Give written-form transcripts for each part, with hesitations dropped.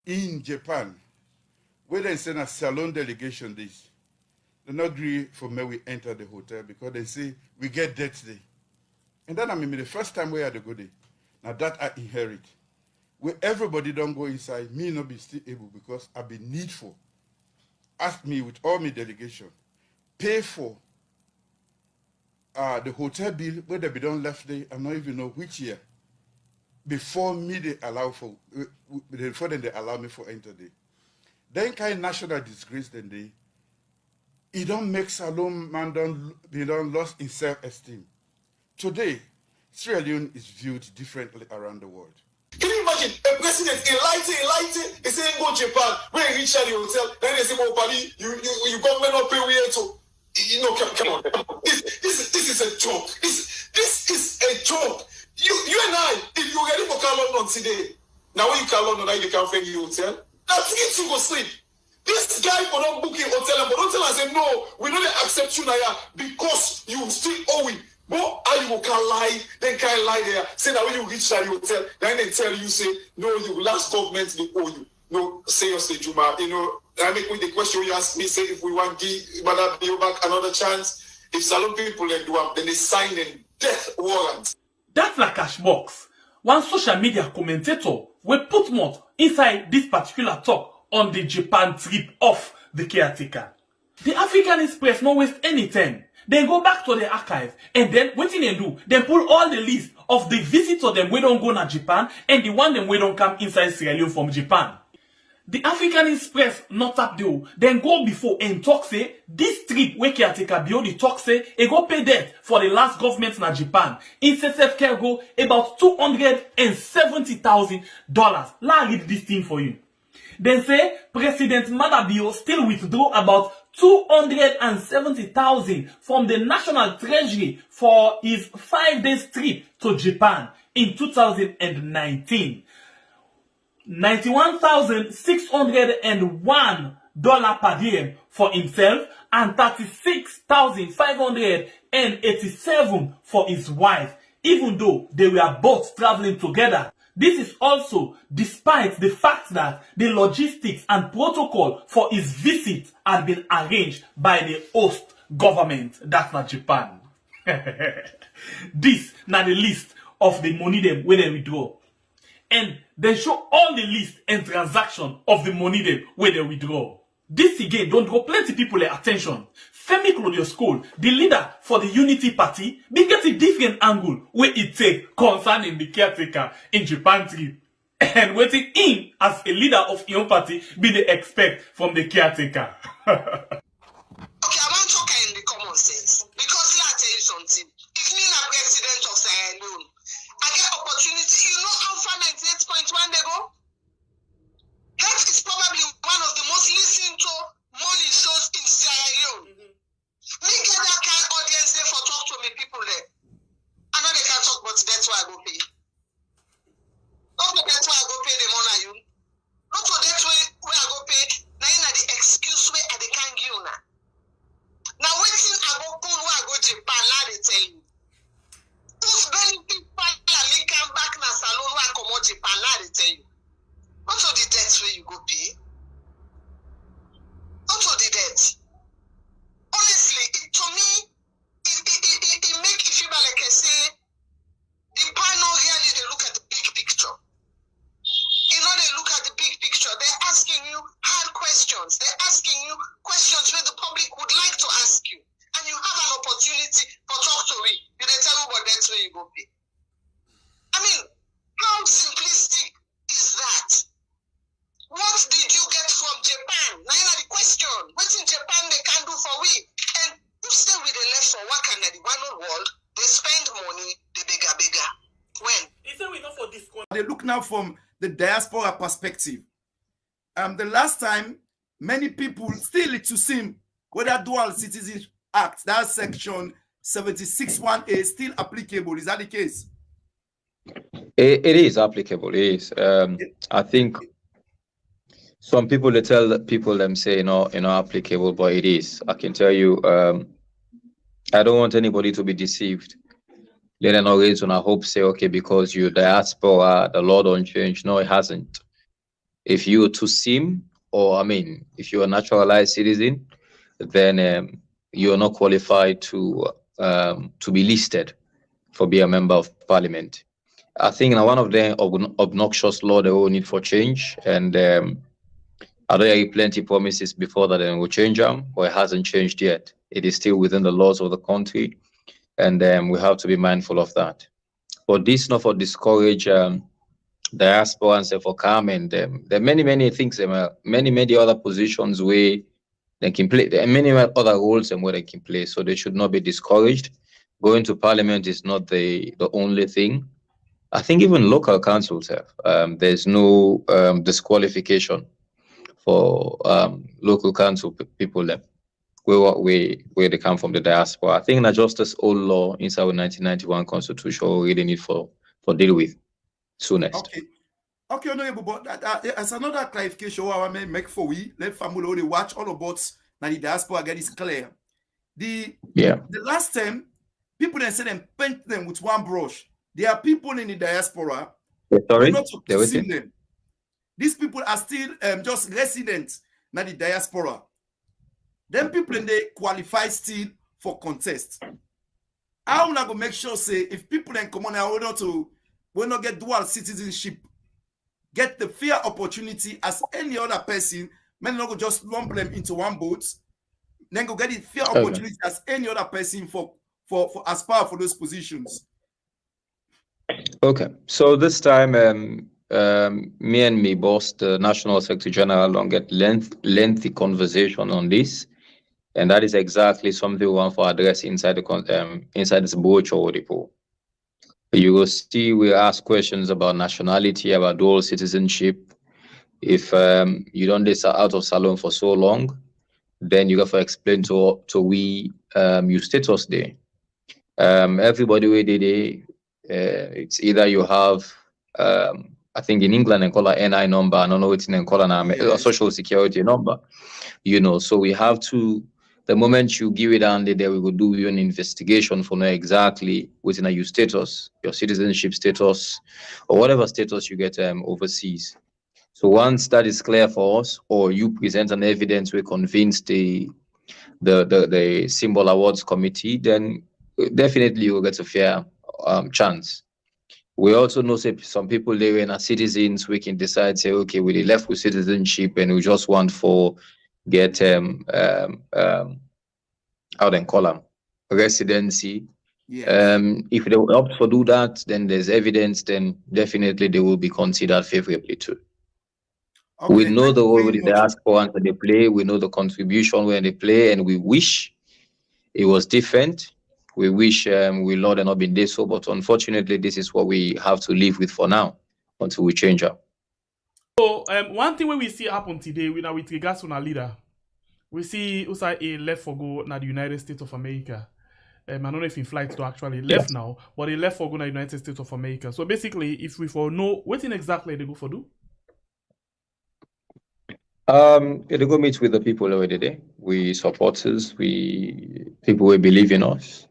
in Japan, where they send a salon delegation this, they not agree for me we enter the hotel because they say we get debt day. And then I mean the first time we had to go there. Now that I inherit. Where everybody don't go inside, me not be still able because I be needful. Ask me with all my delegation, pay for the hotel bill where they be done left there, I don't even know which year. Before me they allow for before then they allow me for enter there. Then kind national disgrace then they it don't make salon man don't lost in self-esteem. Today, Sierra Leone is viewed differently around the world. Can you imagine a president enlighten, he saying go Japan, when he reach the hotel, then they say, well, buddy, you government not pay where to. You know, come on. This is a joke. This is a joke. You and I, if you're ready for London today, now when you call London, you can't find your hotel. That's it to go sleep. This guy for not booking hotel, but hotel I say, no, we don't accept you now because you still owe it. But you can lie, then can't lie there. Say that when you reach that hotel, then they tell you, say, no, you last government, they owe you. No, seriously, Juma, you know, I make with the question you ask me, say, if we want to give back another chance, if salon people then do them, then they sign a death warrant. That's like cash box. One social media commentator will put more inside this particular talk on the Japan trip of the caretaker. The African Express not waste any time. Then go back to the archive and then what they do? Then pull all the list of the visitors them we don't go to Japan and the one them we don't come inside Sierra Leone from Japan. The African Express not up there. Then go before and talk say this trip where caretaker beyond the talk say e go pay debt for the last government in Japan. In self care go about $270,000. Let me read this thing for you. Then say President Madabio still withdraw about $270,000 from the National Treasury for his 5-day trip to Japan in 2019. $91,601 per diem for himself and $36,587 for his wife, even though they were both traveling together. This is also despite the fact that the logistics and protocol for his visit had been arranged by the host government, that's not Japan. This now the list of the money them where they withdraw. And they show all the list and transaction of the money them where they withdraw. This again don't draw plenty people their attention. Femi School, the leader for the Unity Party, be get a different angle where it take concerning the caretaker in Japan trip. And waiting in as a leader of your party be the expect from the caretaker. Okay, I want to talk in the common sense. Because let me tell you something. If me a president of Sierra Leone, I get opportunity. You know how far 98.1 they go? That is probably one of the most listened to morning shows in Sierra Leone. Me get that kind of audience there for talk to me people there. I know they can't talk, but that's why I go pay. Okay, that's why I go pay the money you. Not for that way where I go pay. Now you know the excuse way I they can't give you now. Now waiting I go go where I go to Japan, now they tell you. Those benefit partner me come back na salon where I come out Japan, now they tell you. Not for the debt where you go pay. Not for the debt. Honestly, to me, it make it feel like I say, the panel really they look at the big picture. You know, they look at the big picture. They're asking you hard questions. They're asking you questions where the public would like to ask you. And you have an opportunity for talk to me. You they tell you what that's where you go pay. I mean, how simplistic is that? What did you get from Japan? Now you know the question. What in Japan they can do for we? And you stay with the left for work and the one world, they spend money, they bigger. When? Is there enough for this? They look now from the diaspora perspective. The last time, many people still to see whether Dual Citizenship Act, that section 76(1)A is still applicable. Is that the case? It is applicable. It is. I think some people they tell people them say not applicable, but it is. I can tell you. I don't want anybody to be deceived. Let them not raise on a hope say okay because you diaspora the law don't change. No, it hasn't. if you were to sim, or I mean, if you're a naturalized citizen, then you're not qualified to be listed for be a member of parliament. I think now one of the obnoxious law they all need for change, and I know there are plenty promises before that it will change them, but it hasn't changed yet. It is still within the laws of the country, and we have to be mindful of that. But this not for discourage diaspora and say for come, and there are many things, many other positions where they can play. There are many other roles and where they can play, so they should not be discouraged. Going to parliament is not the only thing. I think even local councils have. There's no disqualification for local council people there, where they come from the diaspora. I think that just this old law inside the 1991 constitution we really need for deal with soonest. Okay, honorable, but as another clarification, what I may make for we let family only watch all about now the diaspora get is clear. The last time people then say them paint them with one brush. There are people in the diaspora. Sorry, not to see them. These people are still just residents in the diaspora. Then people they qualify still for contest. I'm not gonna make sure say if people then come on in order to will not get dual citizenship, get the fair opportunity as any other person, men not go just lump them into one boat, then go get the fair opportunity as any other person for aspire for those positions. Okay, so this time me and me boss, the National Secretary General, don't get lengthy conversation on this, and that is exactly something we want to address inside the inside this brochure report. You will see we ask questions about nationality, about dual citizenship. If you don't list out of salon for so long, then you have to explain to we your status there. Everybody where they it's either you have I think in England they call it NI number, I don't know it's in call a social security number, you know. So we have to, the moment you give it on there, we will do an investigation for know exactly what's in your status, your citizenship status, or whatever status you get overseas. So once that is clear for us, or you present an evidence, we convince the Symbol Awards Committee, then definitely you will get a fair chance. We also know some people they were not citizens. We can decide say, okay, we left with citizenship and we just want for get how they call them residency. Yes. If they opt for do that, then there's evidence. Then definitely they will be considered favorably too. Okay, we know the role the diaspora they play. We know the contribution where they play, and we wish it was different. We wish we Lord had not been this so, but unfortunately, this is what we have to live with for now until we change up. So one thing we see happen today with regards to our leader, we see USA left for go now the United States of America. I don't know if in flight to actually left now, but they left for go now the United States of America. So basically, if we for know what exactly they go for do. They go meet with the people already there. We supporters, people who believe in us.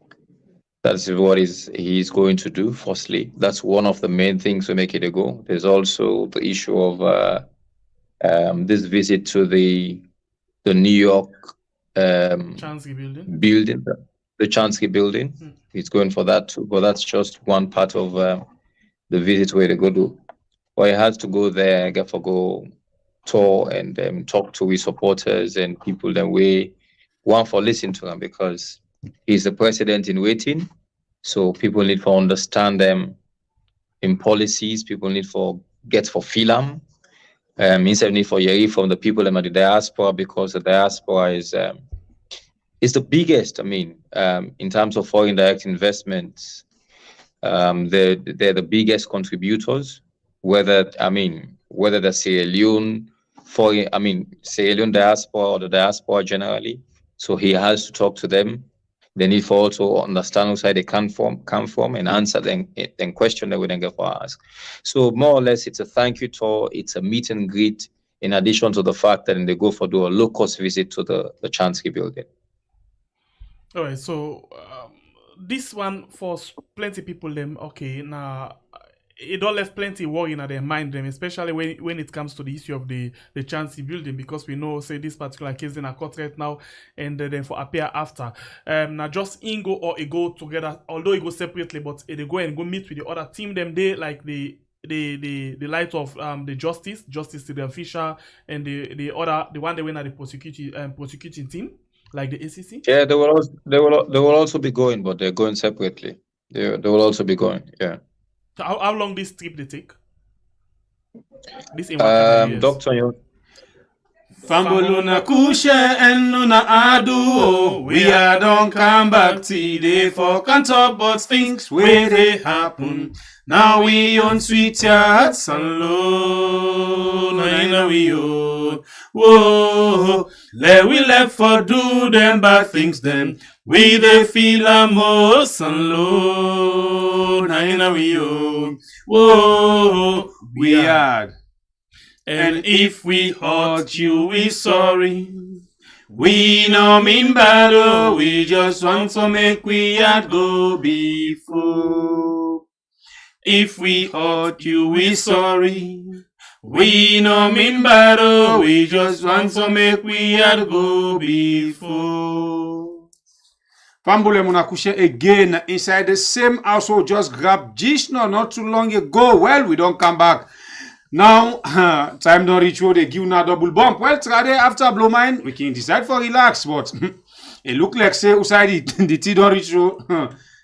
That's what he's going to do. Firstly, that's one of the main things we make it a go. There's also the issue of this visit to the New York Chancery building, the Chancery building. He's going for that too, but that's just one part of the visit where they go do. Or he has to go there, go tour and talk to his supporters and people that we want for listen to them, because he's the president in waiting. So people need to understand them in policies. People need for get for film. Instead need for hearing from the people in the diaspora, because the diaspora is the biggest. I mean, in terms of foreign direct investments, they're the biggest contributors. Whether the Sierra Leone Sierra Leone diaspora or the diaspora generally. So he has to talk to them. They need to also understand where they come from and answer them question that we then get for ask. So more or less, it's a thank you tour. It's a meet and greet. In addition to the fact that they go for do a low-cost visit to the Chancery building. All right. So this one for plenty people them okay now. it don't left plenty worry in their mind them, especially when it comes to the issue of the Chancy building, because we know say this particular case in a court right now and then for appear after. Now just Ingo or it go together, although it go separately, but they go and go meet with the other team them they like the light of the justice to the official and the one they went at the prosecuting team like the ACC. Yeah, they will also be going, but they're going separately. They will also be going. Yeah. So how long this trip they take? This Doctor, you. Famboluna kushe enuna adu. We are don't come back today for can't talk about things where they happen. Now we on sweet hearts and low. Now we own. Whoa, let we left for do them bad things then. We they feel most and low. Now we own. Whoa, we are. And if we hurt you, we sorry. We no mean bad, oh, we just want to make we had go before. If we hurt you, we sorry. We no mean bad, oh, we just want to make we had go before. Fambule Munakushe again inside the same household, just grabbed Jishno not too long ago. Well, we don't come back. Now, time don't reach where they give now double bump. Well, today after blow mine, we can decide for relax, but it look like say outside the tea don't reach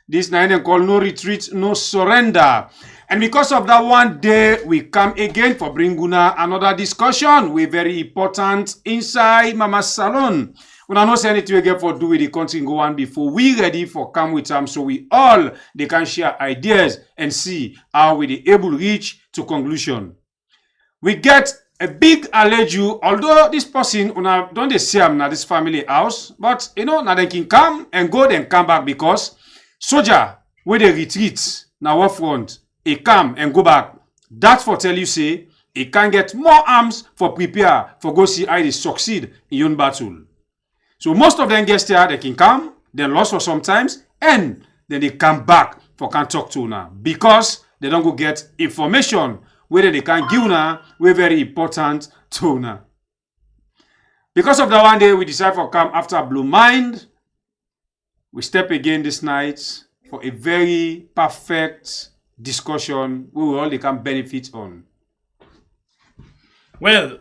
this night and call no retreat, no surrender. And because of that one day, we come again for bringuna another discussion. We very important inside Mama's salon. When I know say anything we get for do with the country go on before we ready for come with them, so we all they can share ideas and see how we be able to reach to conclusion. We get a big allergy, although this person, don't they see him na this family house, but you know, now they can come and go, then come back because soldier, where they retreat, now what front, he come and go back. That's for tell you say, he can get more arms for prepare, for go see how they succeed in your battle. So most of them guests here, they can come, then lost for sometimes, and then they come back for can talk to now because they don't go get information whether they can give now, we're very important to now. Because of that one day, we decide for come after Blue Mind. We step again this night for a very perfect discussion we will all they can benefit on. Well,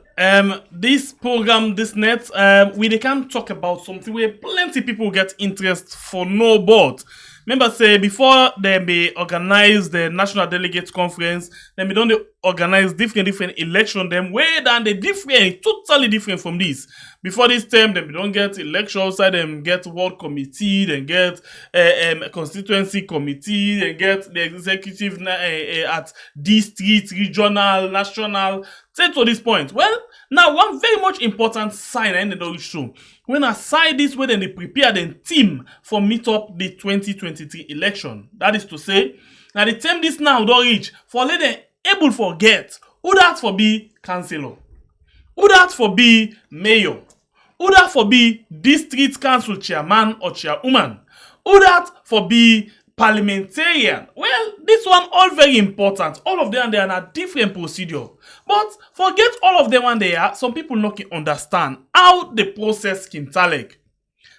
this program, this net, we they can talk about something where plenty people get interest for no board. Remember, say before they may organize the National Delegates Conference, they may don't organize different election. Them way than the different, totally different from this. Before this term, they don't get election outside. Them get ward committee, then get constituency committee, then get the executive at district, regional, national. Say to this point. Well, now one very much important sign in the show. When I say this way, then they prepare the team for meet up the 2023 election. That is to say, now the team this now don't reach for let them able forget who that for be councillor, who that for be mayor, who that for be district council chairman or chairwoman, who that for be parliamentarian. Well, this one all very important. All of them they are a different procedure. But forget all of them when they are. Some people not can understand how the process can talk.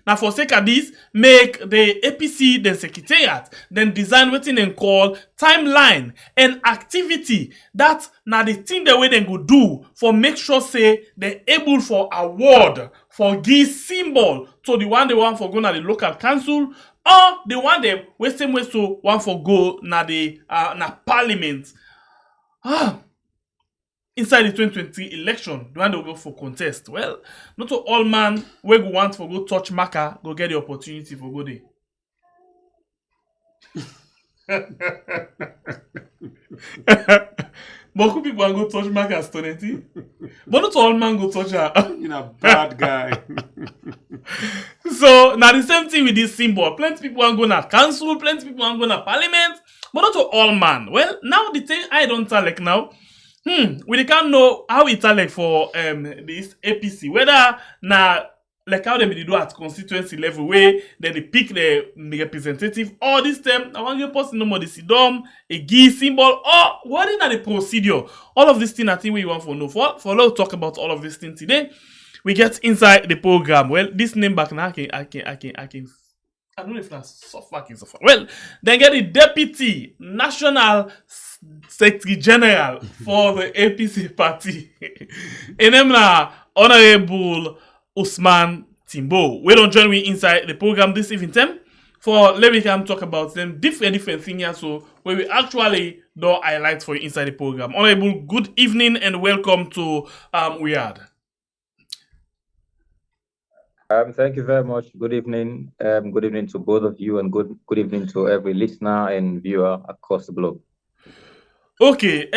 Now for sake of this, make the APC the secretariat, then design what they call timeline and activity. That now the thing the way they go do for make sure say they able for award for give symbol to the one they want for go na the local council. Or the one they same way so one for go na the na parliament. Inside the 2023 election, the one they will go for contest. Well, not to all man we go want for go touch marker, go get the opportunity for go there. But could people go touch marker Stonety? But not all man go touch her. You're a bad guy. So now the same thing with this symbol. Plenty people want go na council, plenty people want go na parliament, but not to all man. Well, now the thing I don't tell like now. We can't know how it like for this APC, whether na like how they do at constituency level, where then they pick the representative. All this time, I want you person no more the sidom, a key symbol, or what is the procedure? All of this thing, I think we want for know. For let's talk about all of this thing today. We get inside the program. Well, this name back now, I don't know if that's so fucking so far. Well, then get the Deputy National Secretary General for the APC party. And name na Honorable OSMAN TIMBO. We don't join me inside the program this evening. For let me come talk about them different things here. So where we actually do highlights for you inside the program. Honorable, good evening and welcome to Weird. Thank you very much. Good evening. Good evening to both of you, and good evening to every listener and viewer across the globe. Okay.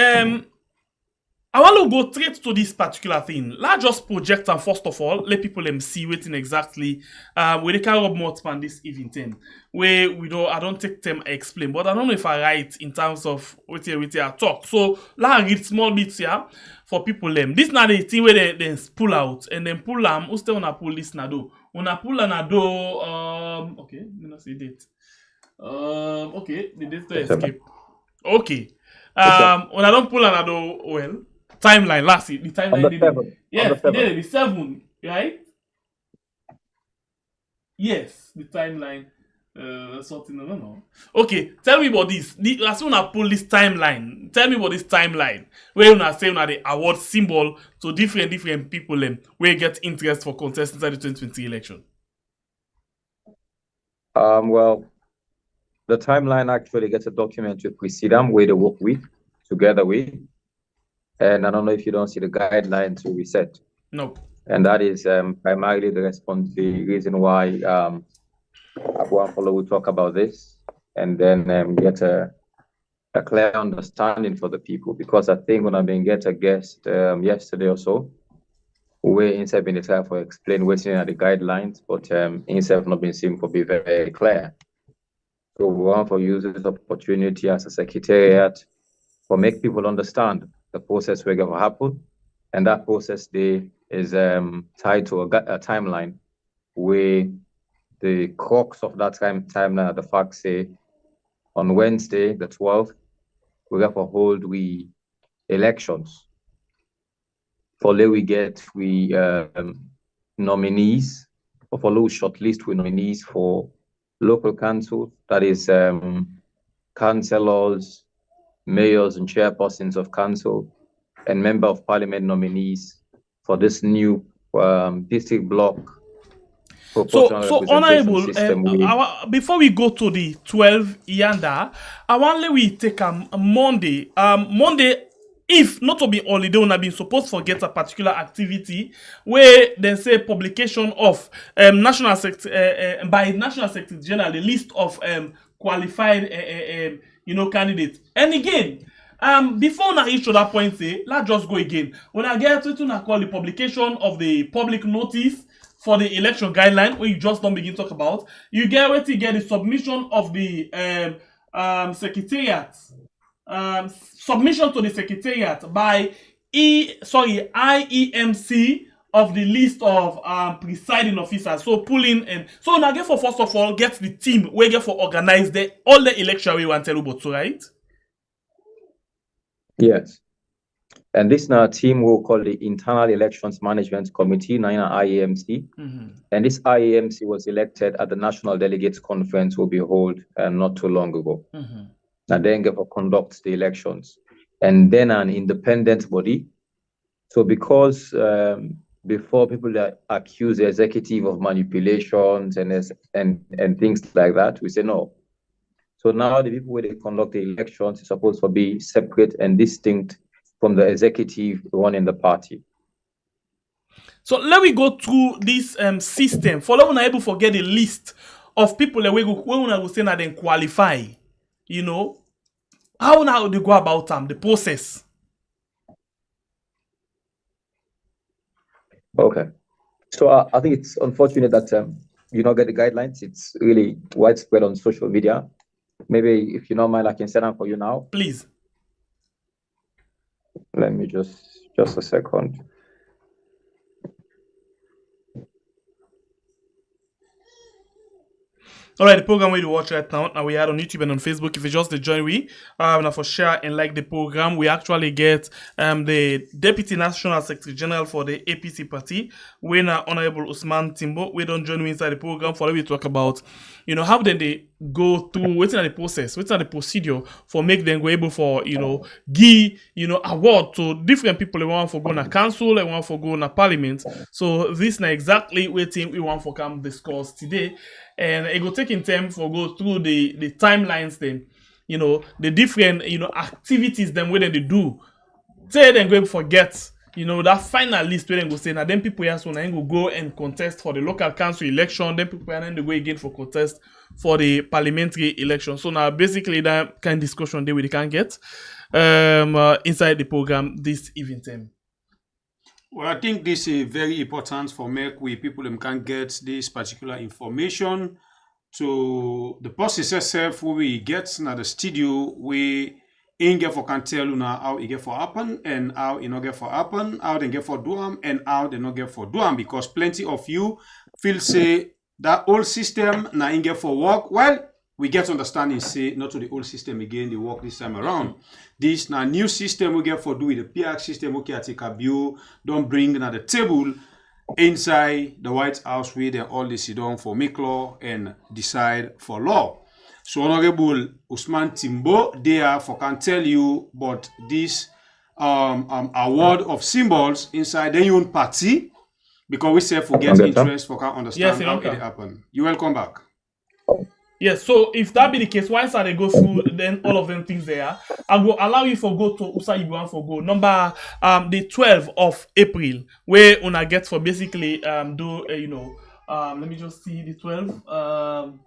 I want to go straight to this particular thing. Let's just project and first of all, let people see waiting exactly where they can rub more span this evening. Where I don't take time to explain, but I don't know if I write in terms of what I talk. So let's read small bits here for people them. This now the thing where they pull out and then pull them. Who's still wanna pull this nado? Wanna pull an ado okay, let me not say date. Okay, the date to escape. Okay. When I don't pull an ado well. Timeline, last the timeline. Yes, the 7, right? Yes, the timeline. Something, no. Okay, tell me about this. As soon as I pull this timeline, tell me about this timeline. Where you are saying that the award symbol to different people where you get interest for contest inside the 2020 election. Well, the timeline actually gets a document to precede them where they work with, together with. And I don't know if you don't see the guideline to reset. No. And that is primarily the reason why Abu Follow will talk about this and then get a clear understanding for the people. Because I think when I've been get a guest yesterday or so, we instead been trying to explain what's in the guidelines, but instead not been seen to be very clear. So we want to use this opportunity as a secretariat for make people understand the process will going to happen, and that process is tied to a timeline where the crux of that timeline, the facts say on Wednesday, the 12th, we're going to hold elections. For there we get nominees, or for low shortlist with nominees for local council, that is councillors, mayors and chairpersons of council, and member of parliament nominees for this new district block. So honorable, before we go to the 12 yanda, I want to we take a Monday. Monday, if not to be holiday, we have been supposed to forget a particular activity where they say publication of by National Secretary General the list of qualified candidates. And again, before I reach to that point, let's just go again. When I get to call the publication of the public notice for the election guideline, where you just don't begin to talk about, you get where to get the submission of the secretariat, submission to the secretariat by IEMC of the list of presiding officers. So pulling and so now get for first of all get the team where get for organize all the election we want to tell about, right? Yes. And this now team will call the Internal Elections Management Committee, IEMC. And this IEMC was elected at the National Delegates Conference will be held not too long ago. And then get for conduct the elections. And then an independent body. So because before people that accuse the executive of manipulations and things like that, we say no. So now the people where they conduct the elections is supposed to be separate and distinct from the executive running the party. So let me go through this system. For now, able to get a list of people that we will say that then qualify. You know, how now they go about the process. Okay, so I think it's unfortunate that you don't get the guidelines. It's really widespread on social media. Maybe if you don't mind, I can send them for you now. Please. Let me just a second. All right, the program we watch right now we are on YouTube and on Facebook. If you just join we, now for share and like the program, we actually get the Deputy National Secretary General for the APC party, when Honorable OSMAN TIMBO, we don't join me inside the program for we talk about, how then they go through what's the process, what's the procedure for make them go able for give award to different people. They want for go na council, they want for go na parliament. So this na exactly what we want for come discuss today. And it will take in time for go through the timelines then, the different, activities then where they do. Say then go forget, that final list where they go say, now then people here so now go and contest for the local council election, then people then they go again for contest for the parliamentary election. So now basically that kind of discussion they we can get inside the program this evening time. Well, I think this is very important for make we people can get this particular information to the process itself where we get now the studio we in get for can tell you now how it get for happen and how it not get for happen, how they get for do them and how they not get for do them, because plenty of you feel say that old system now in get for work. Well, we get understanding say not to the old system again, they work this time around. This now new system we get for do with the PX system, okay, I take a view, don't bring now the table inside the White House where they all sit down for make law and decide for law. So Honorable OSMAN TIMBO, they are for can tell you about this award of symbols inside their own party, because we say for get interest for can understand how it happen. You welcome back. Yes, so if that be the case, once they go through then all of them things there, I will allow you for go to Usa Ibuan for go number the 12th of April, where una get for basically do let me just see the 12th.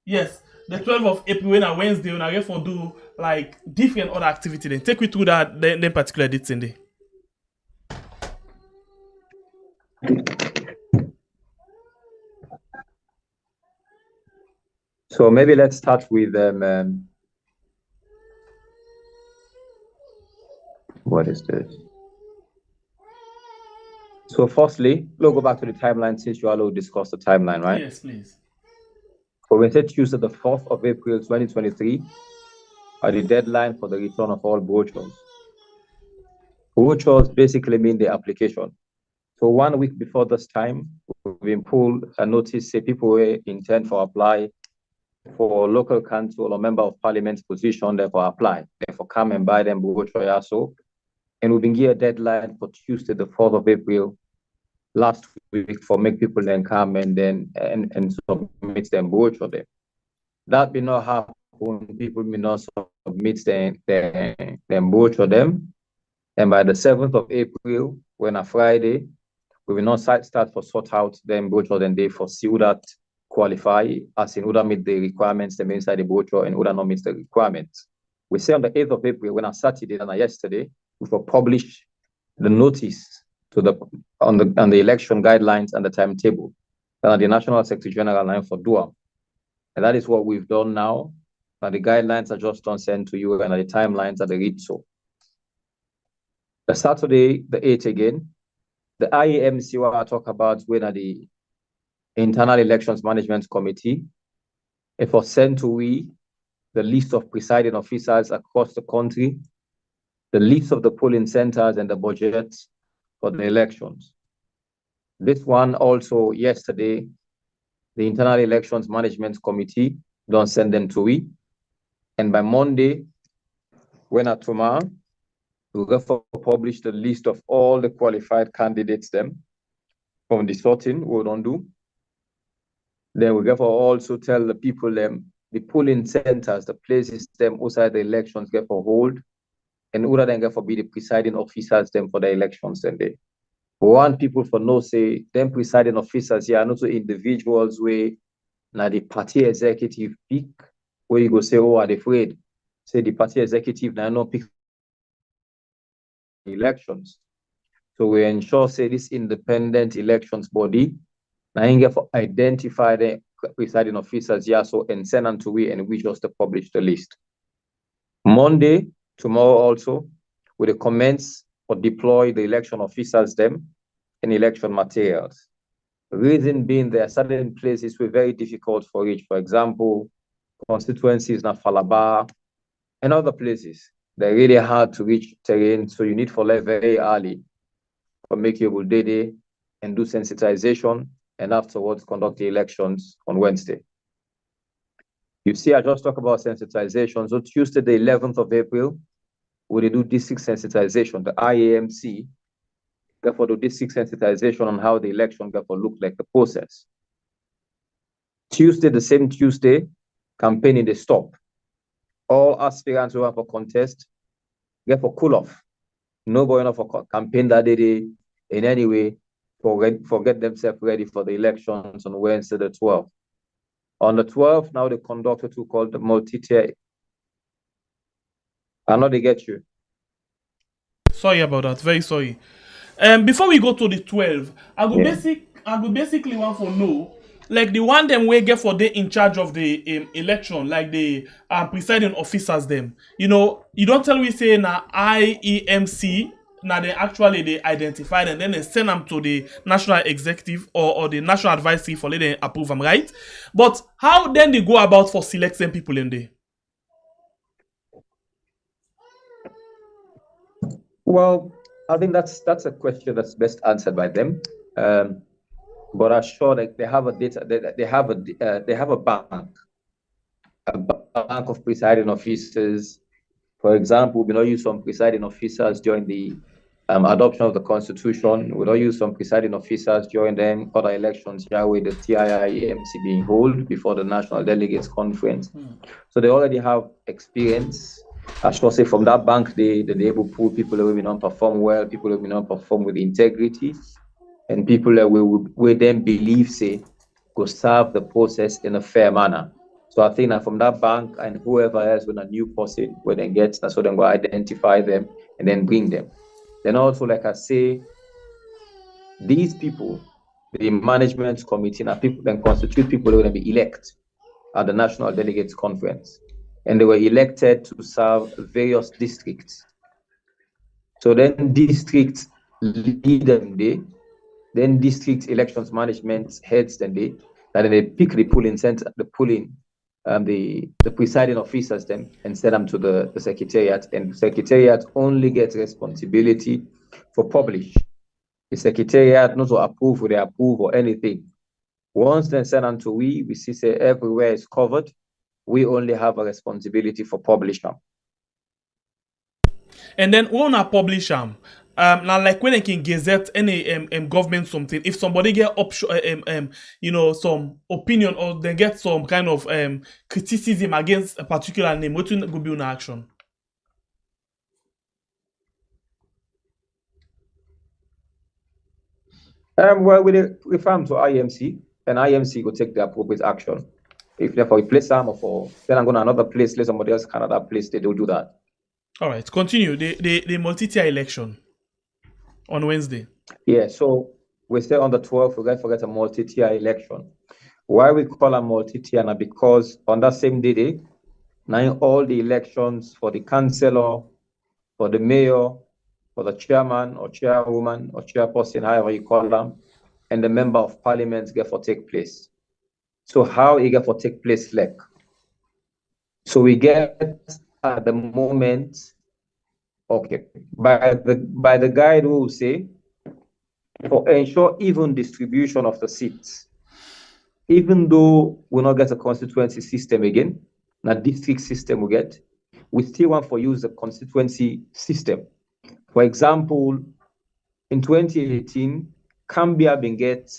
Yes, the 12th of April when a Wednesday una get for do like different other activity. Then take me through that then particular dates in there. So maybe let's start with what is this? So firstly, we'll go back to the timeline since you all discussed the timeline, right? Yes, please. So we said Tuesday, the 4th of April, 2023, are the deadline for the return of all brochures. Brochures basically mean the application. So 1 week before this time, we've been pulled a notice say people were intend for apply for local council or member of parliament's position, therefore apply, therefore come and buy them brochure so. And we've been given a deadline for Tuesday, the 4th of April, last week, for make people then come and then and submit them brochure them. That may not happen, people may not submit them brochure them. And by the 7th of April, when a Friday, we will not start for sort out them brochure and they foresee that qualify, as in order meet the requirements, them inside the brochure, and order not meet the requirements. We say on the 8th of April, when on Saturday and yesterday, we will publish the notice to the on the election guidelines and the timetable. And the National Secretary General line for Duam. And that is what we've done now. And the guidelines are just on sent to you, and the timelines are the read so. The Saturday, the 8th again, the IEMC what I talk about when the Internal Elections Management Committee, it was sent to we the list of presiding officers across the country, the list of the polling centers and the budgets for the elections. This one also yesterday, the Internal Elections Management Committee don't send them to we. And by Monday, when at tomorrow, we'll therefore publish the list of all the qualified candidates them from the sorting we don't do. Then we therefore also tell the people them the polling centers, the places them outside the elections get for hold, and other than get for be the presiding officers them for the elections then they. We want people for no say them presiding officers here are not individuals where now the party executive pick where you go say, oh, are they afraid? Say the party executive now not pick elections. So we ensure say this independent elections body now you get for identify the presiding officers here so and send them to we and we just publish the list. Monday, tomorrow also, with the comments or deploy the election officers them and election materials. Reason being, there are certain places were very difficult for reach. For example, constituencies in Falaba and other places. They're really hard to reach terrain, so you need for life very early for make your day and do sensitization, and afterwards conduct the elections on Wednesday. You see, I just talked about sensitization. So Tuesday, the 11th of April, we do district sensitization, the IAMC, therefore do district sensitization on how the election therefore look like the process. Tuesday, the same Tuesday, campaigning they stop. All aspirants who have a contest, therefore cool off. Nobody enough for campaign that day in any way get themselves ready for the elections on Wednesday the 12th. On the 12th, now they conduct what we call the multi-tier. I know they get you. Sorry about that. Very sorry. Before we go to the 12, I go basically want to know, like the one them we get for they in charge of the election, like the presiding officers them. You know, you don't tell me say na IEMC. Now they actually they identify and then they send them to the national executive or the national advisory for let them approve them, right? But how then they go about for selecting people in there? Well, I think that's a question that's best answered by them. But I'm sure that they have a data. They have a bank of presiding officers. For example, we don't use some presiding officers during the adoption of the constitution. We don't use some presiding officers during the other elections here with the TIIMC being held before the National Delegates Conference. So they already have experience. I should say from that bank, they're able to pull people who will not perform well, people who will not perform with integrity, and people that will then believe, say, go serve the process in a fair manner. So I think that from that bank and whoever else with a new person, when they get, that's what they're going to identify them and then bring them. Then also, like I say, these people, the management committee, and people then constitute people who are going to be elected at the National Delegates Conference. And they were elected to serve various districts. So then districts lead them day, then district elections management heads them day, and then they pick the polling center, the presiding officers then and send them to the secretariat, and the secretariat only gets responsibility for publish. The secretariat not to approve or they approve or anything. Once they send them to we see say everywhere is covered. We only have a responsibility for publish them. And then when I publish them, now like when I can gazette any government something, if somebody get you know, some opinion or they get some kind of criticism against a particular name, what will go be an action? Well, we refer them to IMC, and IMC will take the appropriate action. If therefore we place them or then I'm going to another place, let somebody else can another place, they don't do that. All right, continue. The multi-tier election on Wednesday. Yeah, so we say on the 12th, we're going to forget a multi-tier election. Why we call a multi-tier now? Because on that same day, now all the elections for the councillor, for the mayor, for the chairman or chairwoman or chairperson, however you call them, and the member of parliament get for take place. So how it get for take place like? So we get at the moment, okay, by the guide who will say, for ensure even distribution of the seats, even though we not get a constituency system again, a district system we get, we still want for use the constituency system. For example, in 2018, Cambia been get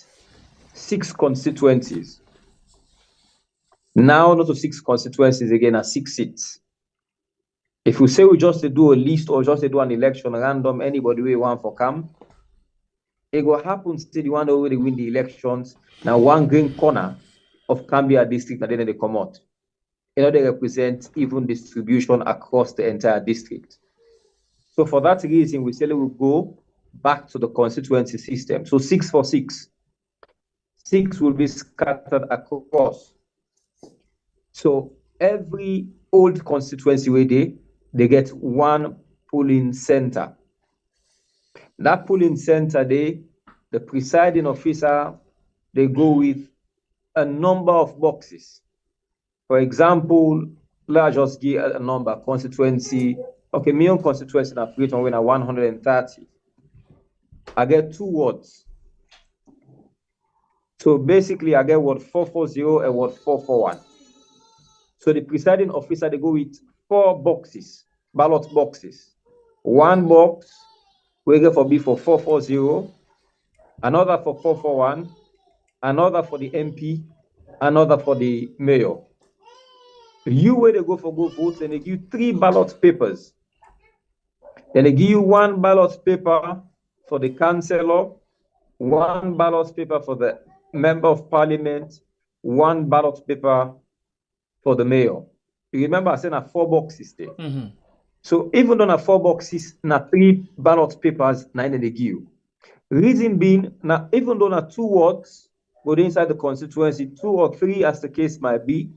6 constituencies. Now, not 6 constituencies again, are 6 seats. If we say we just do a list or just do an election random, anybody we want for come, it will happen still the one who already win the elections. Now, one green corner of Cambia district, and then they come out. You know, they represent even distribution across the entire district. So for that reason, we say we will go back to the constituency system. So 6 for 6. 6 will be scattered across. So every old constituency where they get 1 polling center. That polling center, the presiding officer they go with a number of boxes. For example, let's just give a number, constituency. Okay, my own constituency na create when I 130. I get 2 wards. So basically, I get ward 440 and ward 441. So the presiding officer, they go with 4 boxes, ballot boxes. 1 box, we get for B for 440, another for 441, another for the MP, another for the mayor. You where they go vote, and they give you 3 ballot papers. Then they give you 1 ballot paper for the councillor, 1 ballot paper for the member of parliament, 1 ballot paper for the mayor. You remember I said 4 boxes there. So even though 4 boxes, 3 ballot papers, 9 they give you. Reason being, now even though 2 wards go inside the constituency, 2 or 3 as the case might be,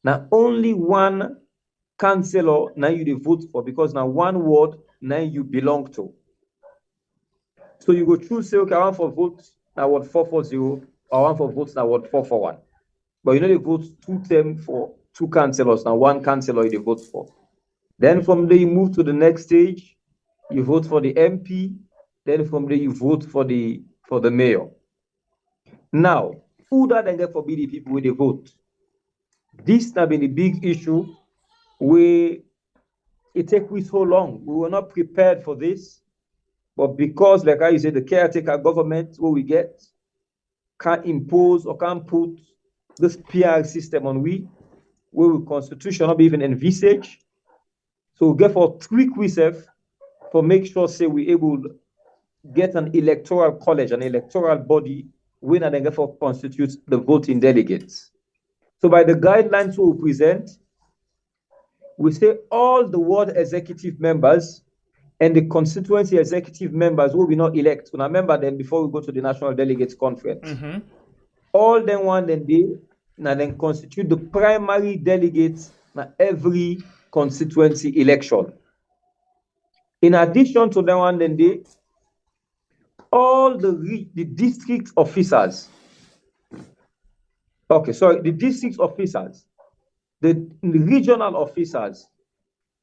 now only 1 councillor now you vote for, because now 1 ward now you belong to. So you go choose, say, okay, I want for votes now ward 440, I want for votes now ward 441. But you know they vote 2 term for 2 councillors, now 1 councillor you vote for. Then from there you move to the next stage, you vote for the MP, then from there you vote for the mayor. Now, who that then get for be the people where they vote? This has been a big issue where it takes we so long. We were not prepared for this, but because, like I said, the caretaker government, what we get, can't impose or can't put this PR system on where we constitution not be even envisaged. So we get for tweak ourselves for make sure, say, we able to get an electoral college, an electoral body, when and then get for constitute the voting delegates. So by the guidelines we present, we say all the ward executive members and the constituency executive members will be not elect. So now remember them before we go to the National Delegates Conference. All them one then they now then constitute the primary delegates na every constituency election. In addition to them one then they all the district officers. Okay, sorry, the district officers, the regional officers,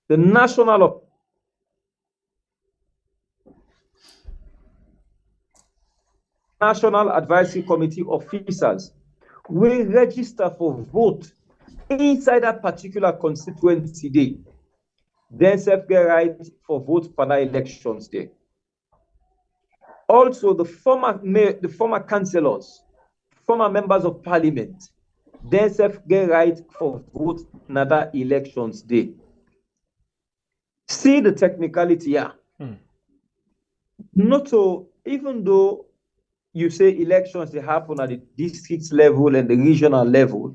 the national advisory committee officers will register for vote inside that particular constituency day. Then self get right for vote for that elections day. Also, the former councillors, former members of parliament, then self get right for vote another elections day. See the technicality here. Not so, even though you say elections they happen at the district level and the regional level,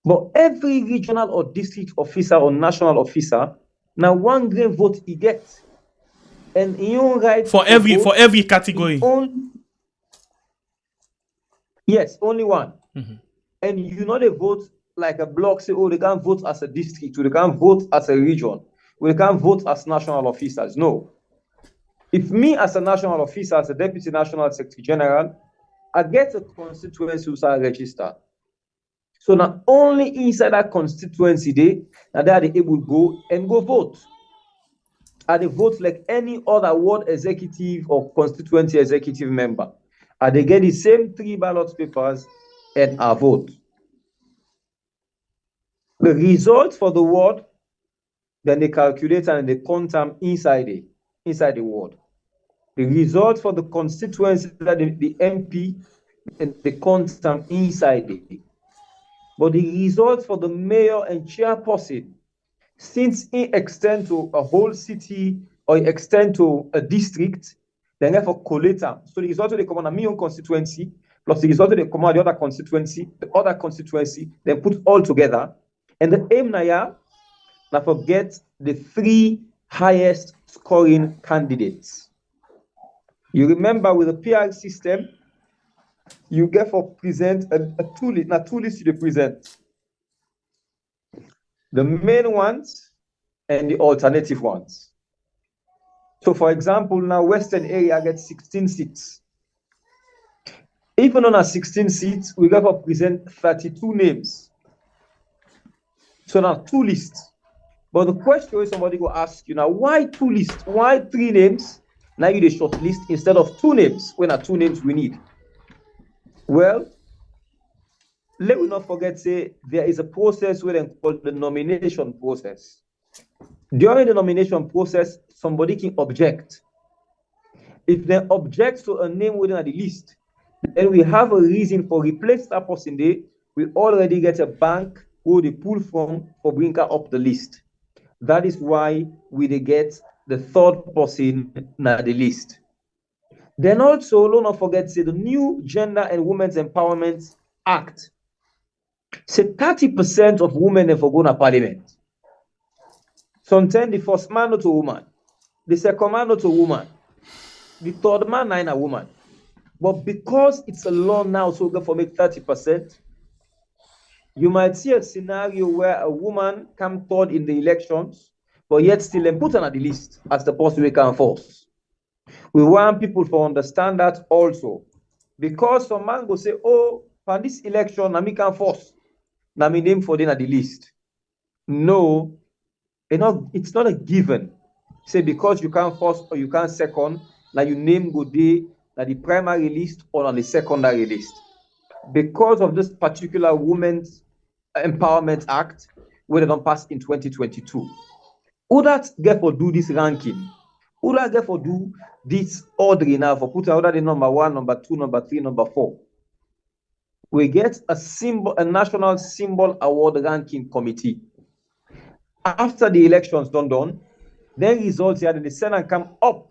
but every regional or district officer or national officer now 1 green vote he gets. And he own right for every category. Yes, only 1. And you know they vote like a block, say, oh, they can't vote as a district, or they can't vote as a region, or they can't vote as national officers. No. If me as a national officer, as a deputy national secretary general, I get a constituency who's registered. So not only inside that constituency day, now they are able to go and go vote. And they vote like any other ward executive or constituency executive member. And they get the same 3 ballot papers and a vote. The results for the ward, then they calculate and they count them inside the ward. The results for the constituency, the MP, and they count them inside it. But the results for the mayor and chairperson, since it extends to a whole city or it extends to a district, then therefore collate them. So the result of the command my own constituency, plus the result of the command the other constituency, then put all together. And the aim now forget the 3 highest scoring candidates. You remember with the PR system, you get for present a 2 lists you present. The main ones and the alternative ones. So for example, now Western area gets 16 seats. Even on our 16 seats, we got to present 32 names. So now 2 lists. But the question is, somebody will ask you now, why 2 lists? Why 3 names? Now you the short list instead of 2 names, when are 2 names we need? Well, let me not forget, say, there is a process we call the nomination process. During the nomination process, somebody can object. If they object to a name within the list, then we have a reason for replace that person there. We already get a bank who they pull from for bring her up the list. That is why we get the 3rd person na the list. Then also, don't not forget, say, the new Gender and Women's Empowerment Act. Say 30% of women never go to parliament. Sometimes the first man not a woman, the second man not a woman, the third man not a woman. But because it's a law now, so go for make 30%, you might see a scenario where a woman come 3rd in the elections, but yet still put on the list as the person we can force. We want people to understand that also. Because some man go say, oh, for this election, I can force. Now my name for them at the list. No, it's not a given. Say because you can't first or you can't second, now your name go there at the primary list or on the secondary list. Because of this particular Women's Empowerment Act, where they don't pass in 2022. Who that get for do this ranking? Who that get for do this ordering now for put out the number 1, number 2, number 3, number 4? We get a national symbol award ranking committee. After the elections done, then results here, the Senate come up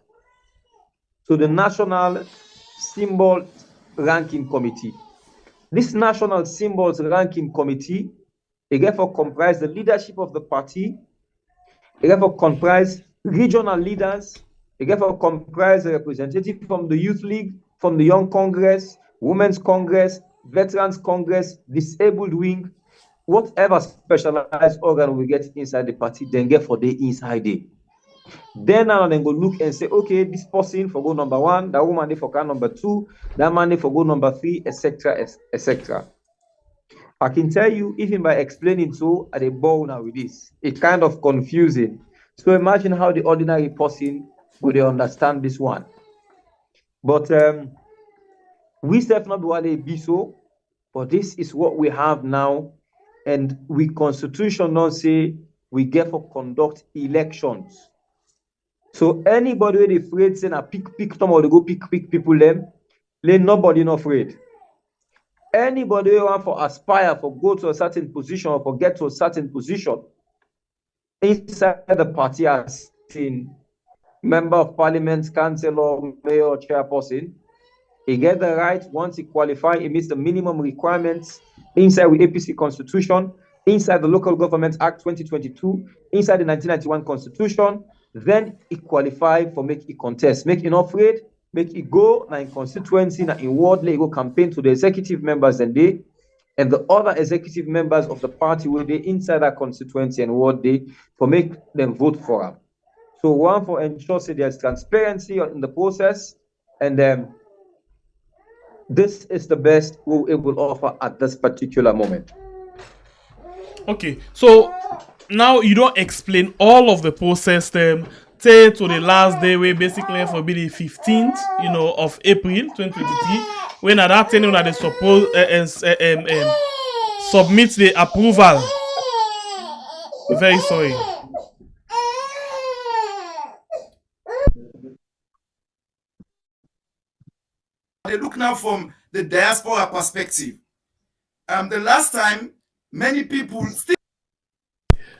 to the national symbol ranking committee. This national symbols ranking committee, it therefore comprise the leadership of the party, it therefore comprise regional leaders, it therefore comprise a representative from the Youth League, from the Young Congress, Women's Congress, Veterans Congress, Disabled Wing, whatever specialized organ we get inside the party, then get for the inside it. Then now then go look and say, okay, this person for go number 1, that woman they for go number 2, that man they for go number 3, etc., etc. I can tell you, even by explaining so, at a bow now with this, it's kind of confusing. So imagine how the ordinary person would understand this one. But we self not what they be so, but this is what we have now, and we constitution not say we get for conduct elections. So anybody who is afraid saying a pick somebody go pick people them, let nobody not afraid. Anybody who want for aspire for go to a certain position or for get to a certain position inside the party as in member of parliament, councillor, mayor, chairperson, he get the right once he qualify, he meets the minimum requirements inside the APC constitution, inside the Local Government Act 2022, inside the 1991 constitution, then he qualify for make it contest, make it not afraid, make it go na in constituency, na in ward, let go campaign to the executive members and the other executive members of the party will be inside that constituency and ward day for make them vote for him. So one for ensure say there's transparency in the process, and this is the best it will offer at this particular moment. Okay, so now you don't explain all of the process say to the last day where basically for be the 15th, of April 2023, when at that time they suppose submit the approval. Very sorry. They look now from the diaspora perspective. The last time, many people still.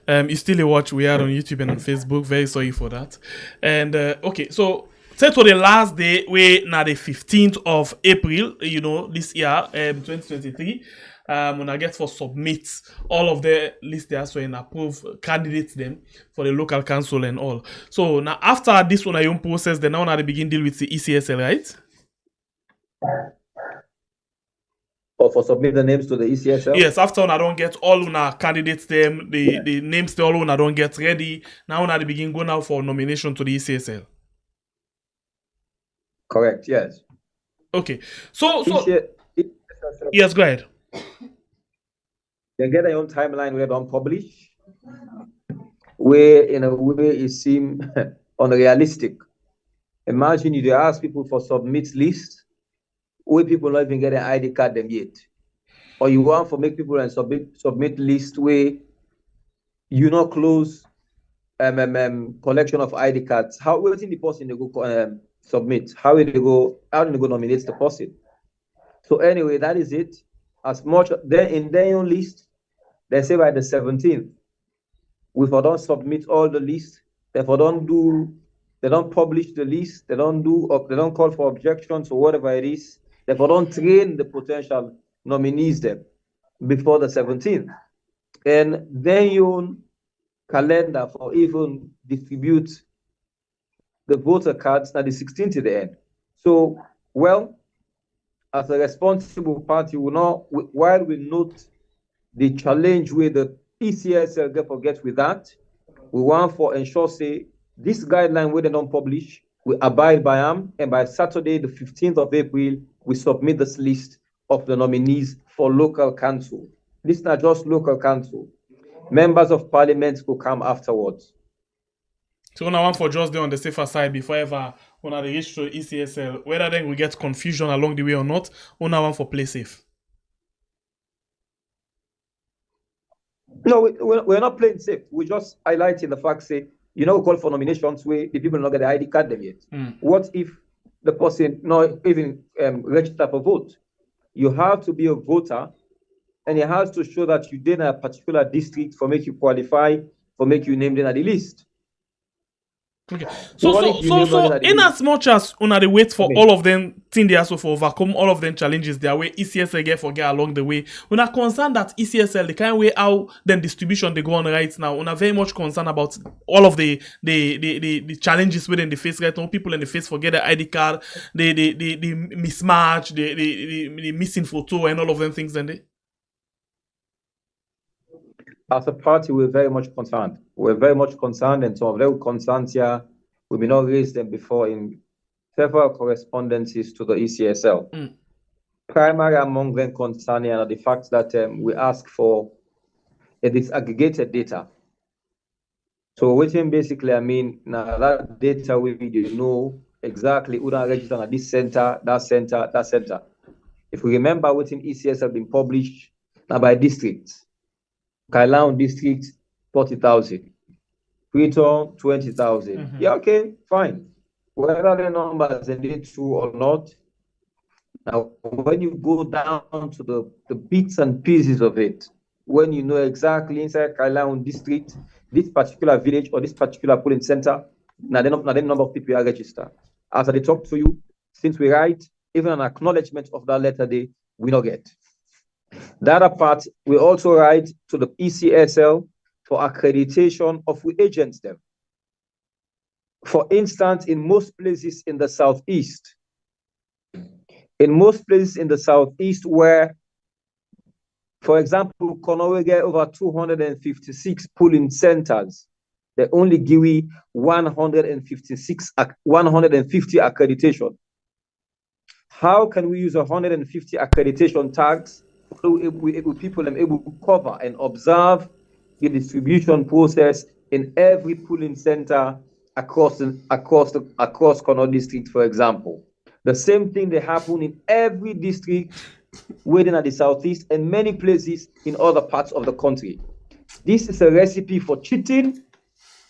You still watch we are on YouTube and on Facebook. Very sorry for that. And okay, so say to the last day, we now the 15th of April, this year, 2023. When I get for submit all of the list there, so and approve candidates them for the local council and all. So now after this one, I own process, then now I begin deal with the ECSL, right? Or for submit the names to the ECSL? Yes, after I don't get all our candidates them, the names they all I don't get ready. Now I begin going out for nomination to the ECSL. Correct, yes. Okay. So ECSL, yes, go ahead. they get their own timeline where they don't publish, where in a way it seems unrealistic. Imagine you ask people for submit list, where people not even get an ID card them yet. Or you want to make people and submit list where you not close collection of ID cards. How waiting the person they go submit? How do they go nominate the person? So anyway, that is it. As much then in their own list, they say by the 17th, we for don't submit all the list, they don't publish the list, they don't call for objections or whatever it is, they for don't train the potential nominees them before the 17th. And then your calendar for even distribute the voter cards at the 16th to the end. So, well, as a responsible party, while we note the challenge with the ECSL therefore get with that, we want for ensure say this guideline where they don't publish, we abide by them, and by Saturday, the 15th of April, we submit this list of the nominees for local council. This is not just local council. Members of parliament will come afterwards. So when I want for just there on the safer side before ever when I reach to ECSL, whether then we get confusion along the way or not, when I want for play safe. No, we're not playing safe. We're just highlighting the fact, say, we call for nominations where the people not get the ID card them yet. What if the person not even register for vote? You have to be a voter, and it has to show that you did a particular district for make you qualify, for make you named in the list. Okay. So in as much as they wait for all of them thing they also for overcome all of them challenges their way ECSL get along the way, we are concerned that ECSL the kind way how then distribution they go on right now, we are very much concerned about all of the challenges within the face right now. People in the face forget the ID card, the mismatch, the missing photo and all of them things then they. As a party, we're very much concerned. We're very much concerned, and some of them concerns here, we may not raise them before in several correspondences to the ECSL. Primary among them concerning are the fact that we ask for a disaggregated data. So waiting basically, I mean, now that data we know exactly who are registered at this center, that center, that center. If we remember, waiting ECS have been published now by districts. Kailaun district, 40,000. Freetown, 20,000. Yeah, okay, fine. Whether the numbers are true or not, now when you go down to the bits and pieces of it, when you know exactly inside Kailaun district, this particular village or this particular polling center, now the number of people are registered. As I talk to you, since we write, even an acknowledgement of that letter day, we don't get. The other part, we also write to the ECSL for accreditation of we agents them. For instance, in most places in the southeast, where, for example, Konowe get over 256 polling centers, they only give 150 accreditation. How can we use 150 accreditation tags so people are able to cover and observe the distribution process in every polling center across Konowe district, for example? The same thing that happen in every district within the southeast and many places in other parts of the country. This is a recipe for cheating,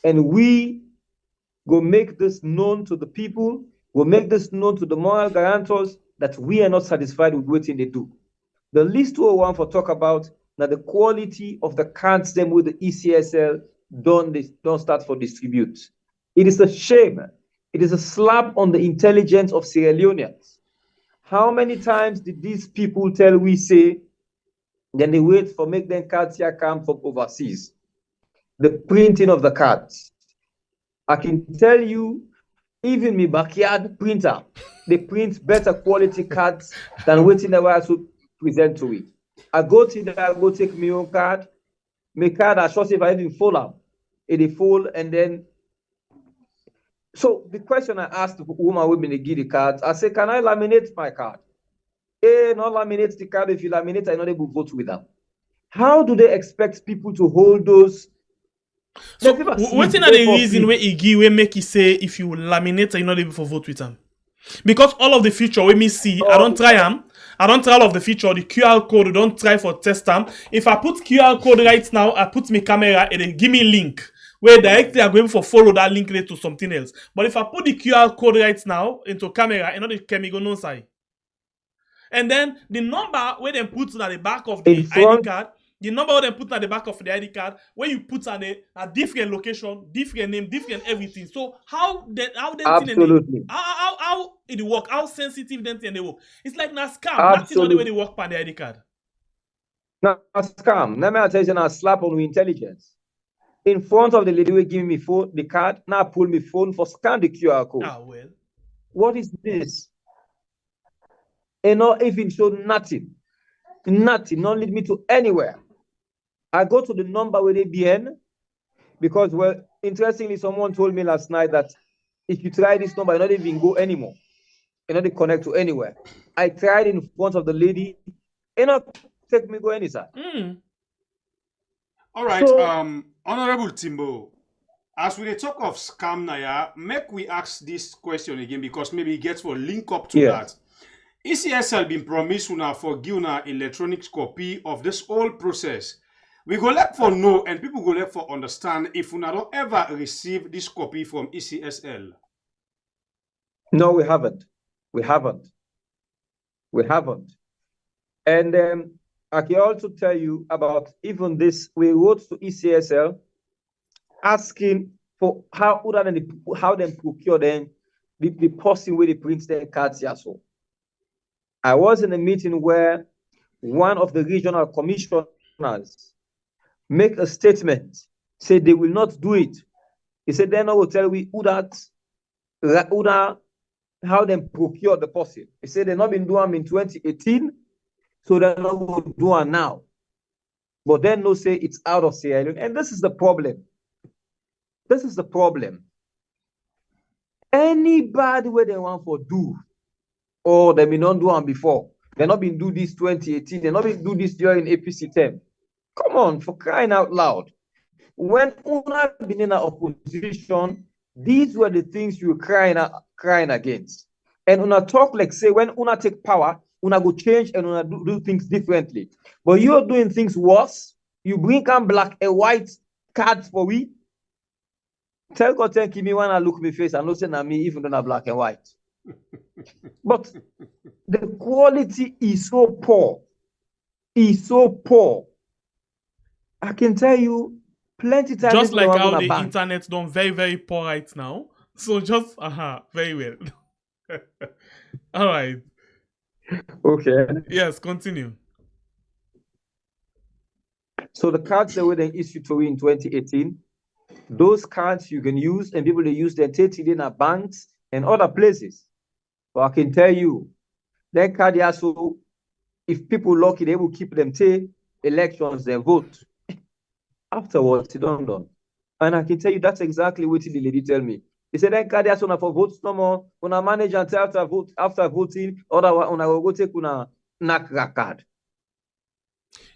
and we go make this known to the people. We'll make this known to the moral guarantors that we are not satisfied with what they do. The list 201 for talk about now the quality of the cards them with the ECSL don't start for distribute. It is a shame. It is a slap on the intelligence of Sierra Leoneans. How many times did these people tell we say, then they wait for make them cards here come from overseas? The printing of the cards. I can tell you, even my backyard printer, they print better quality cards than waiting I should present to it. I go take my own card. My card, I should say if I even fold up. It fold and then So the question I asked the woman with me to give the cards, I said, can I laminate my card? Not laminate the card. If you laminate, I'm not able to vote with them. How do they expect people to hold those? So Sleep, wetin are the reason where he give, where make he say if you laminate, you're not able to vote with them? Because all of the feature we me see, I don't try them. I don't try all of the feature. The QR code, I don't try for test them. If I put QR code right now, I put my camera and then give me link where directly I'm going for follow that link there to something else. But if I put the QR code right now into camera, you know the camera go no side. And then the number where they put at the back of the ID card, the number where they put at the back of the ID card, where you put at a different location, different name, different everything. So how absolutely how it work? How sensitive then they work? It's like na scam. Nothing absolutely the way they work on the ID card. now scam. Let me tell you, now slap on with intelligence. In front of the lady who giving me phone, the card, now pull me phone for scan the QR code. Ah well. What is this? And not even show nothing. Nothing, not lead me to anywhere. I go to the number with ABN because, well, interestingly, someone told me last night that if you try this number, you're not even go anymore. You're not connect to anywhere. I tried in front of the lady, and not take me go any side. All right, So- Honorable Timbo, as we dey talk of scam now, make we ask this question again because maybe it gets for link up to that. ECSL been promised una for give una electronic copy of this whole process. We go let for know and people go let for understand if una don't ever receive this copy from ECSL. No, we haven't. We haven't. We haven't. And I can also tell you about even this. We wrote to ECSL asking for how they procure them the person where they print their cards here. So I was in a meeting where one of the regional commissioners make a statement, said they will not do it. He said then I will tell we how they procure the person. He said they've not been doing them in 2018, so they're not going to do it now. But then no say it's out of Sierra Leone. And this is the problem. This is the problem. Anybody where they want for do, or they may not do them before. They not been do this 2018. They not been do this during APC term. Come on, for crying out loud. When Una been in an opposition, these were the things you were crying against. And Una talk like say when Una take power, Una go change and Una do things differently. But you're doing things worse. You bring on black and white cards for we. Tell God, thank me when I look me face and not say na me even though na black and white. But the quality is so poor. Is so poor. I can tell you plenty times. Just like how the internet done very, very poor right now. So just very well. All right. Okay. Yes, continue. So the cards that were then issued to you in 2018, those cards you can use and people they use them in our banks and other places. But I can tell you, that card also, if people lucky, they will keep them till elections, they vote. Afterwards, it don't done. And I can tell you that's exactly what the lady tell me. He said that card also for votes no more. When I manage until after voting, otherwise when I will go take una knock that card.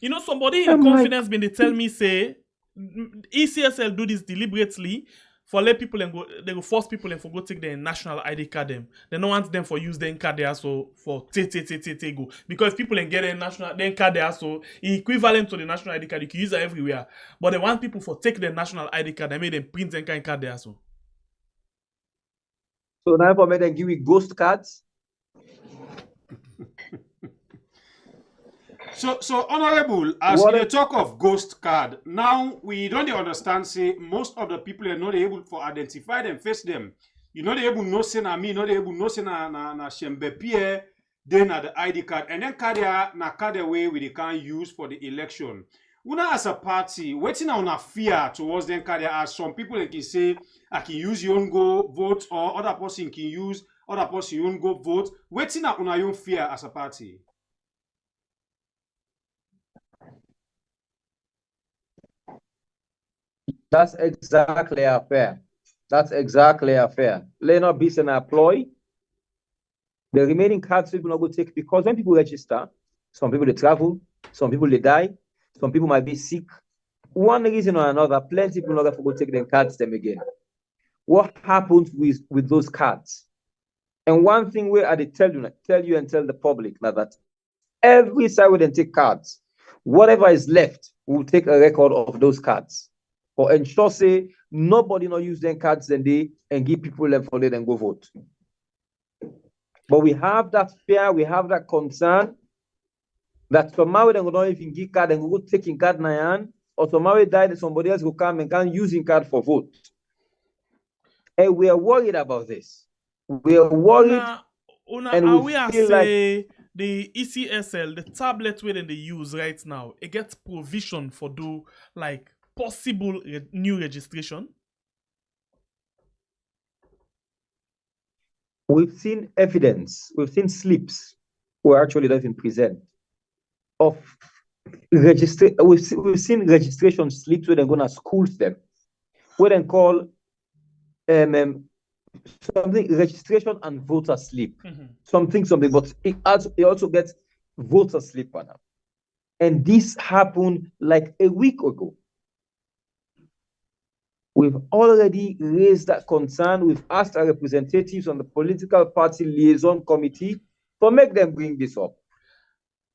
You know, somebody in confidence been they tell me say ECSL do this deliberately for let people and go they go force people and for go take their national ID card them. They don't want them for use their card there so for go. Because people and get their national then card there so equivalent to the national ID card, you can use it everywhere. But they want people for take their national ID card, they made them print their kind card there so. So now for me they give you ghost cards. So honorable, as you talk of ghost card, now we don't understand, say, most of the people are not able to identify them, face them. You're not able to know, say, na me, not able to know, say, na Shembe Pierre, then at the ID card, and then card away we they can use for the election. Una as a party, waiting on a fear towards them card, as some people like can say, I can use your own go vote, or other person can use other person your own go vote. Waiting on your own fear as a party. That's exactly our fear. That's exactly fair. Let not be an employee. The remaining cards people not go take because when people register, some people they travel, some people they die, some people might be sick. One reason or another, plenty people not going to take them cards them again. What happens with those cards? And one thing where I tell you and tell the public now that every side will then take cards. Whatever is left, we'll take a record of those cards. Or ensure say nobody not use them cards then they and give people them for them and go vote. But we have that fear, we have that concern that somehow they don't even give card and go taking card in hand, or somehow die that somebody else will come and can using card for vote. And we are worried about this. We are worried. And we feel like the ECSL, the tablet where they use right now, it gets provision for do like possible new registration. We've seen evidence, we've seen slips who actually don't even present of register. We've seen registration slips where they're gonna schools them, where they call something registration and voter slip. Something, but it also gets voter slip on them. And this happened like a week ago. We've already raised that concern. We've asked our representatives on the political party liaison committee to make them bring this up.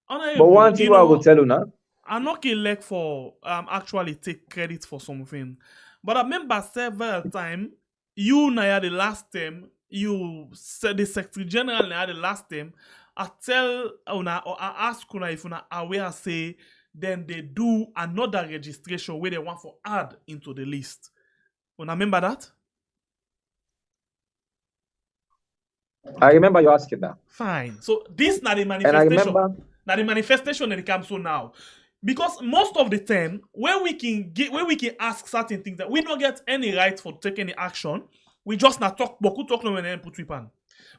But one thing I will tell you now, I'm not elect for actually take credit for something. But I remember several times, you Naya the last time, you said the Secretary General Naya the last time, I tell una or I ask una if una aware say then they do another registration where they want to add into the list. Una remember that? I remember you asking that. Fine. So this not the manifestation. And I remember now the manifestation that it comes to now. Because most of the time, where we can ask certain things that we don't get any right for taking any action, we just not talk talk no and put weapon.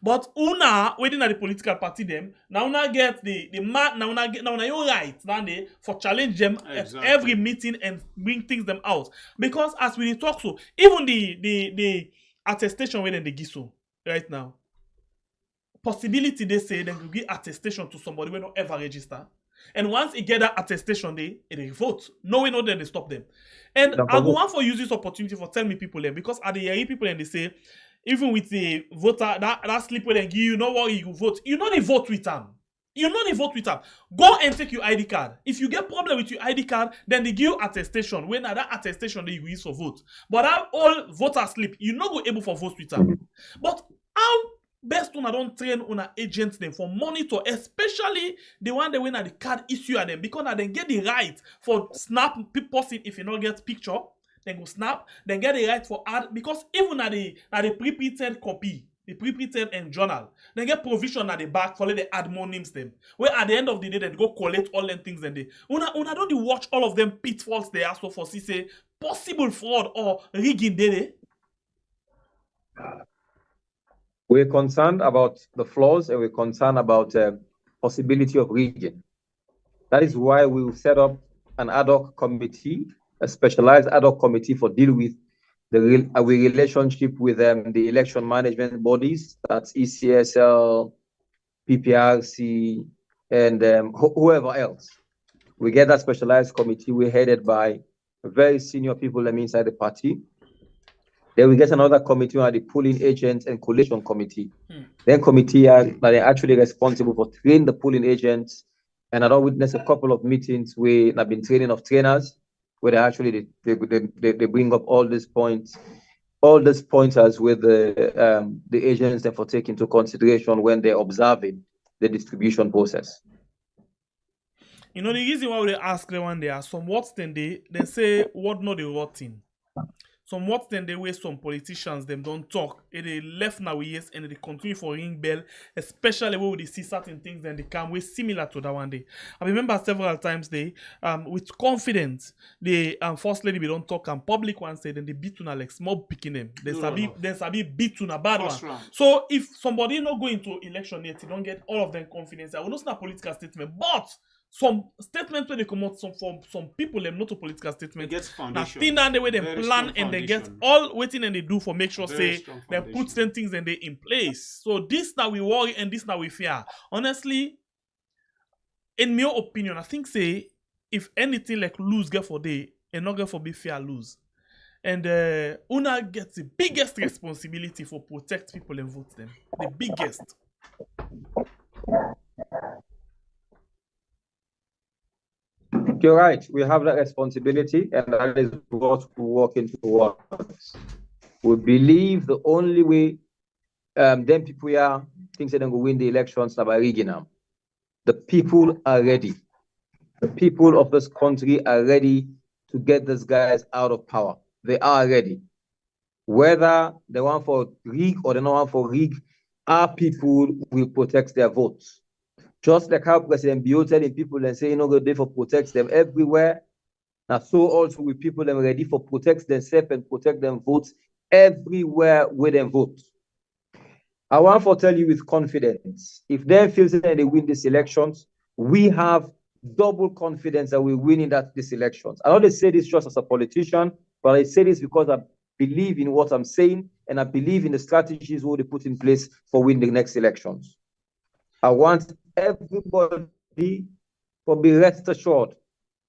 But una within the political party them now una get the man now una your right now they for challenge them at every meeting and bring things them out. Because as we talk so even the attestation within the GISO right now. Possibility they say they will give attestation to somebody when not ever register. And once it get that attestation, they vote. No way, no, then they stop them. And I go on for use this opportunity for tell me people them because at the hear people and they say, even with the voter, that slip where they give you, no worry, you vote. You know they vote with them. You know they vote with them. Go and take your ID card. If you get problem with your ID card, then they give you attestation. When that attestation that you use for vote. But that all voter slip, you not go able for vote with them. But how best one I don't train on agents them for monitor, especially the one they win at the card issue at them because they get the right for snap person if you not get picture, then go snap, then get the right for add because even at the pre-printed copy, the pre-printed and journal, they get provision at the back for let they add more names them. Where at the end of the day they go collect all them things and they una don't watch all of them pitfalls they ask for see say possible fraud or rigging they. We're concerned about the flaws and we're concerned about possibility of rigging. That is why we will set up an ad hoc committee, a specialized ad hoc committee for deal with the relationship with the election management bodies, that's ECSL, PPRC, and whoever else. We get that specialized committee. We're headed by very senior people inside the party. Then we get another committee on the polling agents and collation committee. Then committee are actually responsible for training the polling agents. And I don't witness a couple of meetings where I've been training of trainers, where they actually they bring up all these points, all these pointers with the agents and for take into consideration when they're observing the distribution process. You know the reason why they ask the one there, some words then they say what not the rotting. Some what then they way some politicians them don't talk. They left now yes and they continue for ring bell, especially when they see certain things then they come way similar to that one day. I remember several times they with confidence the first lady we don't talk and public one say then they beat to like small picking them. They sabi beat to a bad one. So if somebody not going to election yet, you don't get all of them confidence. I will not say a political statement, but some statements where they come out from some people, them not a political statement. It gets Now, foundation. thing down the way they Very plan strong and they get foundation. all waiting and they do for make sure Very say strong they put foundation. certain things and they in place. So this now we worry and this now we fear. Honestly, in my opinion, I think say if anything like lose get for day and not get for be fair lose. And Una gets the biggest responsibility for protect people and vote them. The biggest. You're right. We have that responsibility, and that is what we're working towards. We believe the only way them people are things that they will win the elections are by rigging them. The people are ready. The people of this country are ready to get these guys out of power. They are ready. Whether they want for rig or they don't want for rig, our people will protect their votes. Just like how President Bio telling people and saying, go there for protect them everywhere. Now, so also with people them ready for protect themselves and protect them votes everywhere where them vote. I want to tell you with confidence, if they feel that they win these elections, we have double confidence that we win in these elections. I don't say this just as a politician, but I say this because I believe in what I'm saying and I believe in the strategies we put in place for winning the next elections. I want everybody to be rest assured.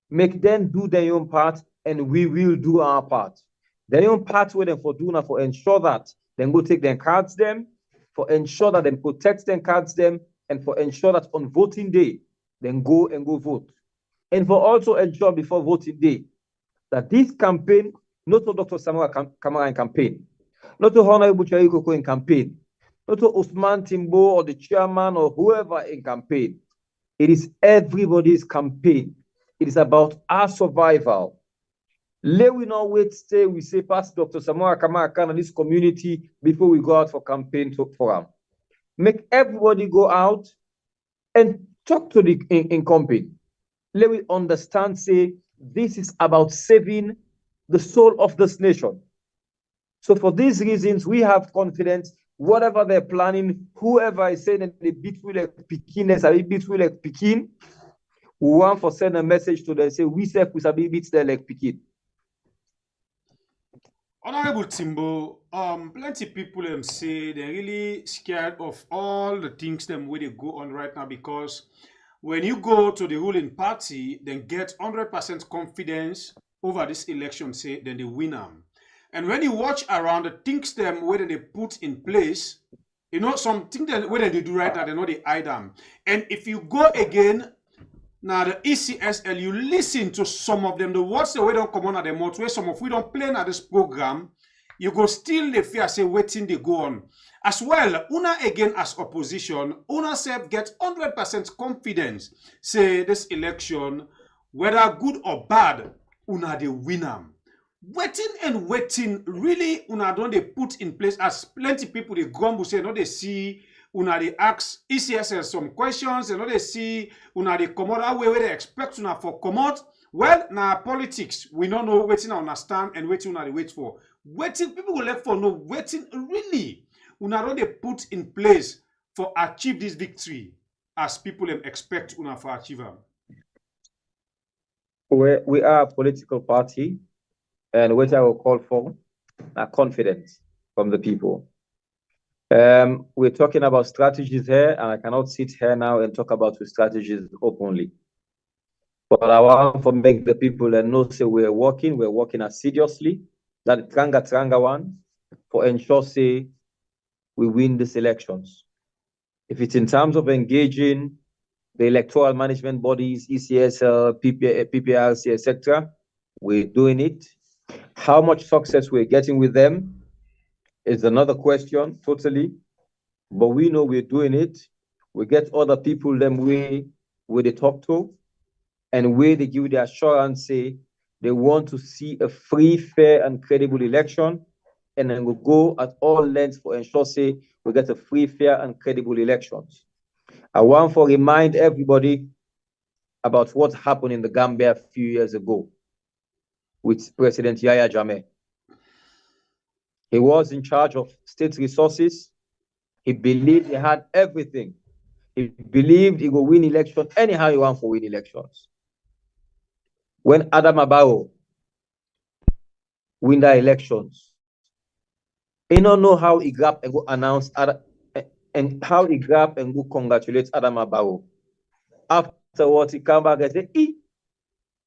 Make them do their own part and we will do our part. Their own part with them for doing for ensure that then go take their cards them, for ensure that they protect their cards them, and for ensure that on voting day, then go vote. And for also ensure before voting day that this campaign, not to Dr. Samuel Kamara in campaign, not to Honorable Chari Koko in campaign, not to OSMAN, TIMBO, or the chairman or whoever in campaign. It is everybody's campaign. It is about our survival. Let we not wait, stay, we say, pass Dr. Samuel Kamara in this community before we go out for campaign for him. Make everybody go out and talk to the incumbent. Let me understand, say, this is about saving the soul of this nation. So for these reasons, we have confidence, whatever they're planning, whoever is saying that they beat will like Pekin, they beat will like Pekin, we want to send a message to them, say, we say we sabi beat them like Pekin. Honorable Timbo, plenty people say they're really scared of all the things them where they go on right now, because when you go to the ruling party, then get 100% confidence over this election, say, then they win them. And when you watch around the things them where they put in place, you know, something that where they do right now, they know they hide them. And if you go again, now the ECSL, you listen to some of them, the words the way don't come on at the mouth, where some of we don't play at this program, you go still the fear, say, waiting they go on. As well, Una again as opposition, Una self get 100% confidence, say this election, whether good or bad, Una the winner. Waiting and waiting, really, Una don't they put in place, as plenty people they grumble, say, no, they see, Una they ask ECSL some questions, and no, they see, Una they come out where they expect Una for come out. Well, now politics, we don't know waiting I understand and waiting Una they wait for. Waiting, people will left for no waiting, really. Una don't they put in place for achieve this victory as people expect Una for achieve them. We are a political party, and what I will call for are confidence from the people. We're talking about strategies here, and I cannot sit here now and talk about the strategies openly. But I want to make the people that know, say, we're working assiduously, that Tranga one, for ensure, say, we win these elections. If it's in terms of engaging the electoral management bodies, ECSL, PPRC, etc., we're doing it. How much success we're getting with them is another question, totally. But we know we're doing it. We get other people them way where they talk to, and where they give the assurance, say, they want to see a free, fair, and credible election, and then we'll go at all lengths for ensure, say, we get a free, fair, and credible elections. I want to remind everybody about what happened in the Gambia a few years ago with President Yahya Jammeh. He was in charge of state resources. He believed he had everything. He believed he would win election anyhow he want to win elections. When Adam Barrow win the elections, he don't know how he grab and go announce and how he grab and go congratulate Adam Barrow. Afterwards, he come back and say,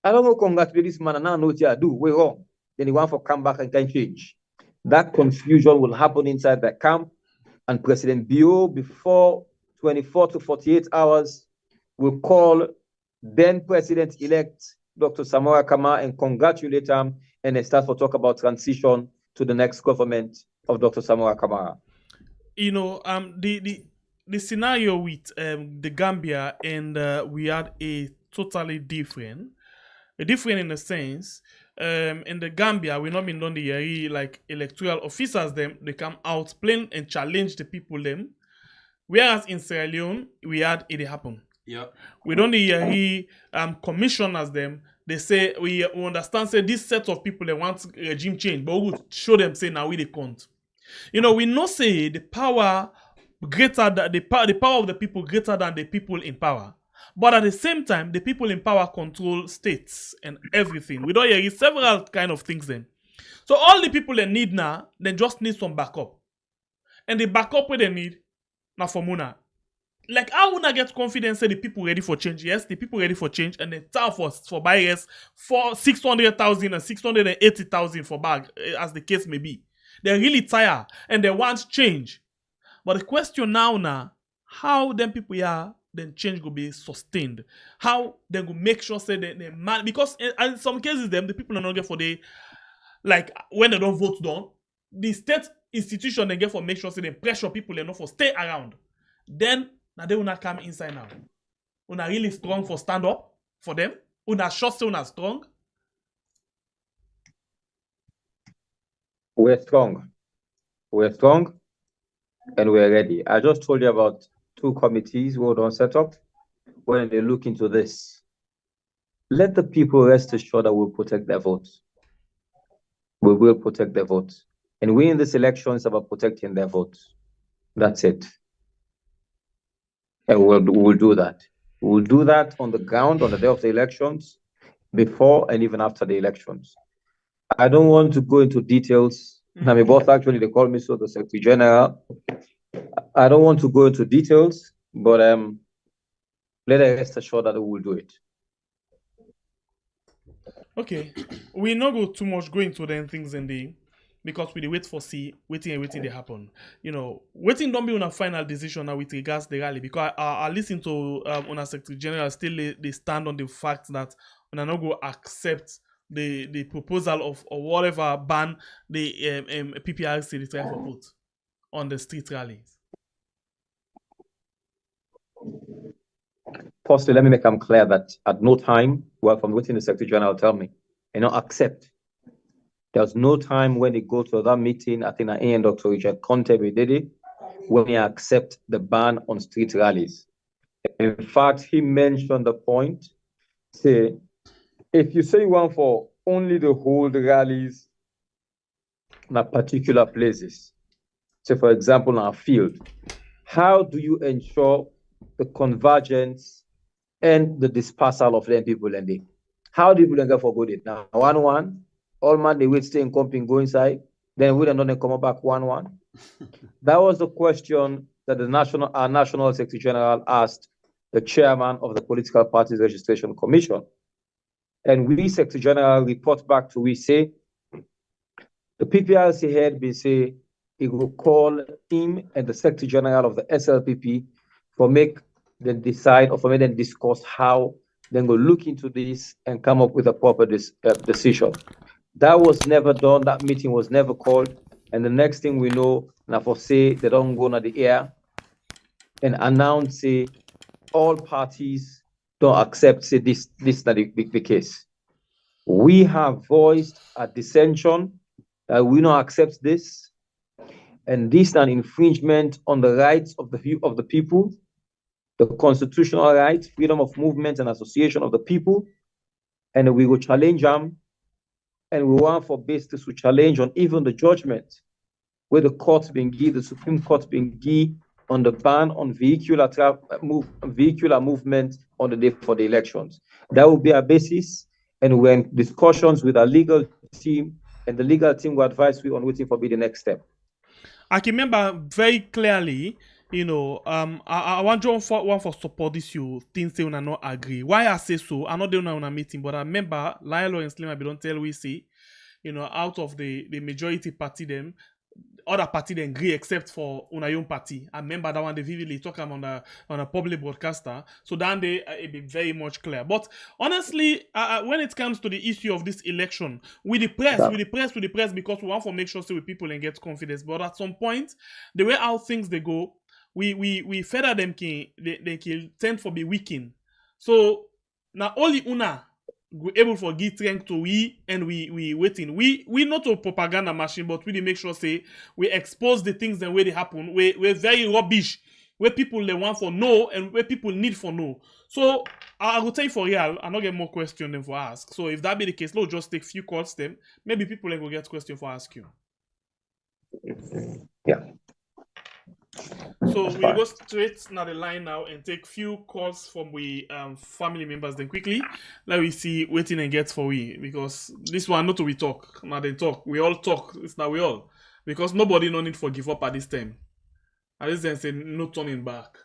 I don't go congratulate this man and now know what I do. We're wrong. Then he want to come back and can change. That confusion will happen inside that camp, and President Bio, before 24 to 48 hours, will call then President-elect Dr. Samora Kamara and congratulate him, and they start to talk about transition to the next government of Dr. Samora Kamara. You know, the scenario with the Gambia and we had a totally different in a sense. In the Gambia, we not been done the like electoral officers them, they come out plain and challenge the people them. Whereas in Sierra Leone, we had it happen. Yeah. We don't hear commissioners them. They say we understand say this set of people they want regime change, but we will show them say now we they can't. You know, we know say the power greater than the power of the people greater than the people in power. But at the same time, the people in power control states and everything. We don't hear several kind of things then. So all the people they need now, they just need some backup. And the backup what they need now for Muna. Like how would I get confidence say the people ready for change? Yes, the people ready for change, and the town for buyers for 600,000 and 680,000 for bag, as the case may be. They're really tired and they want change. But the question now, how them people are, then change will be sustained. How they will make sure say they man, because in some cases the people are not get for the like when they don't vote down, the state institution they get for make sure say they pressure people enough for stay around. Then now they will not come inside now. Una really strong for stand up for them. Una sure say una strong. We're strong. We're strong and we're ready. I just told you about 2 committees who don't set up when they look into this. Let the people rest assured that we'll protect their votes. We will protect their votes. And winning this election is about protecting their votes. That's it. And we'll do that. We'll do that on the ground on the day of the elections, before and even after the elections. I don't want to go into details. Now, my boss actually, they call me so, the Secretary General. I don't want to go into details, but let us rest assured that we will do it. Okay, we not go too much go into them things in the because we wait for see waiting they happen. You know, waiting don't be on a final decision now with regards to the rally, because I listen to on a Secretary General still they stand on the fact that when I not go accept the proposal of or whatever ban the PPRC they try to put on the street rallies. Firstly, let me make them clear that at no time, well, from within the Secretary General tell me, accept. There's no time when they go to that meeting, I think and Dr. Richard Conte, we did it, when he accept the ban on street rallies. In fact, he mentioned the point, say, if you say you want for only to hold rallies in particular places, say for example, in our field, how do you ensure the convergence and the dispersal of them people and they? How do people get for good? Now, 1-1, all man they wait, stay in company, go inside, then we don't come back 1-1. That was the question that our National Secretary General asked the chairman of the Political Parties Registration Commission. And we, Secretary General, report back to we say, the PPRC head, we say, he will call him and the Secretary General of the SLPP for make them decide or for make them discuss how then go look into this and come up with a proper decision. That was never done. That meeting was never called. And the next thing we know, now for say they don't go on the air and announce say all parties don't accept say this not the case. We have voiced a dissension that we don't accept this, and this is an infringement on the rights of the people, the constitutional rights, freedom of movement and association of the people, and we will challenge them, and we want for basis to challenge on even the judgment where the court being give, the Supreme Court being give on the ban on vehicular movement on the day for the elections. That will be our basis, and we're in discussions with our legal team, and the legal team will advise you on waiting for be the next step. I can remember very clearly, you know, I want John for support this you things say una not agree. Why I say so? I not doing on a meeting, but I remember Lyle and Slim I don't tell we say, you know, out of the majority party them, other party then agree except for una own party. I remember that one they vividly talk on a public broadcaster. So then they it be very much clear. But honestly, when it comes to the issue of this election, we the press because we want to make sure so with people and get confidence. But at some point, the way how things they go, we further them they can tend for be weakened. So now only una we able for give strength to we and we waiting. We not a propaganda machine, but we make sure say we expose the things and where they happen. We're very rubbish. Where people they want for know and where people need for know. So I will tell you for real, I not get more questions than for ask. So if that be the case, let's just take few calls them. Maybe people will get questions for ask you. Yeah. So we'll go straight now the line now and take few calls from we family members then quickly. Let we see waiting and get for we, because this one not to we talk. Now they talk. We all talk. It's now we all. Because nobody no need for give up at this time. At this time say no turning back.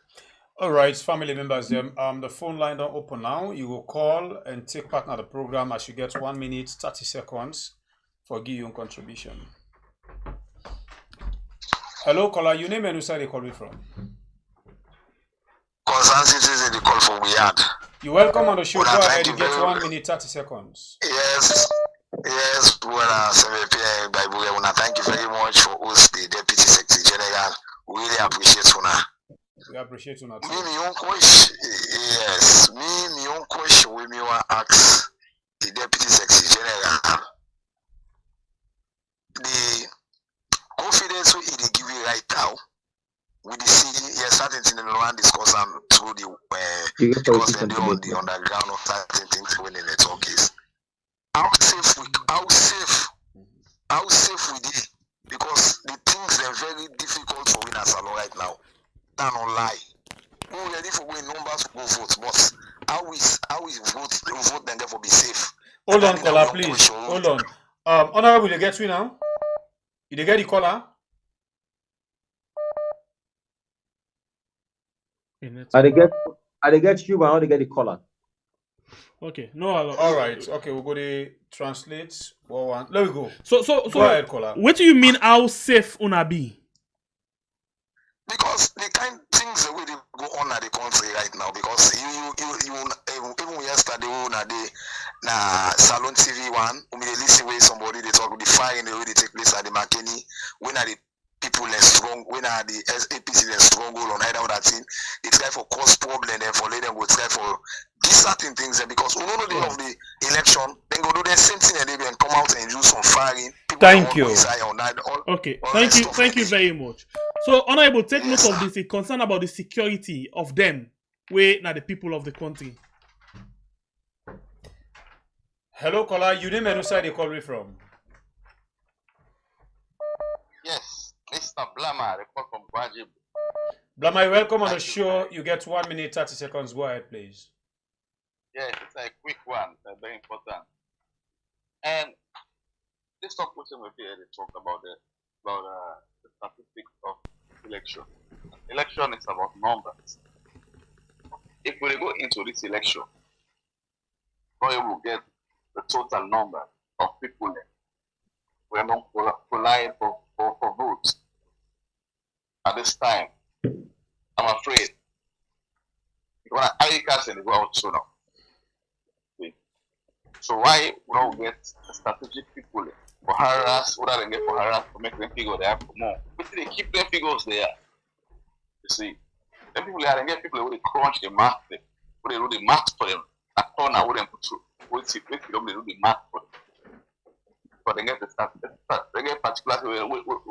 All right, family members, the phone line don't open now. You will call and take part in the program as you get 1 minute 30 seconds for give your contribution. Hello, caller. Your name and where they call me from? Concerned citizens, they call for Weird. You're welcome on the show. Go ahead. You get 1 minute 30 seconds. Yes, thank you very much for us, the Deputy Secretary General. We really appreciate you. We appreciate you. Me, my own question, yes, my own question, we want to ask the Deputy Secretary General. The confidence we give you right now, we see certain things in the land discuss through the because they do on the underground of certain things when in the talk is how safe we did, because the things are very difficult for winners right now. That don't lie. We're ready for going numbers to go vote, but how we vote then therefore be safe. Hold on, caller, please. Hold on. Honorable, you get me now? You get the caller? I they get you, but how they get the caller? Okay, no. All right. Okay, we'll go to translate. Let me go. So go ahead, caller. What do you mean how safe una be? Because the kind of things that we go on at the country right now, because you even yesterday na Salon TV one, we listen where somebody they talk the fire in the way they take place at the McKinney, when are the people less strong, when are the APC less stronghold on either of that thing, it's try for cause problem and for let them go try for these certain things, and because we don't know the day of the election, then go do the same thing and they can come out and do some firing. Thank you. Okay, thank you very much. So, Honorable, take note of this. It's concerned about the security of them, where now the people of the country. Hello, caller. You name and where they call me from? Yes, Mr. Blama, report from Guajib. Blama, welcome on the show. You get 1 minute 30 seconds. Go ahead, please. Yes, it's a quick one, very important. And this talk question we talk about the statistics of election. Election is about numbers. If we go into this election, we will get the total number of people we are not qualified for votes. At this time, I'm afraid you want to ICAS and go out soon now. So why we don't get strategic people for harass, what they get for harass to make them figure they have for more? But they keep them figures there. You see, them people they get people who they crunch the math, who they do the math for them. A corner who them put through. Who see they do the math for them. But they get the start. They get particular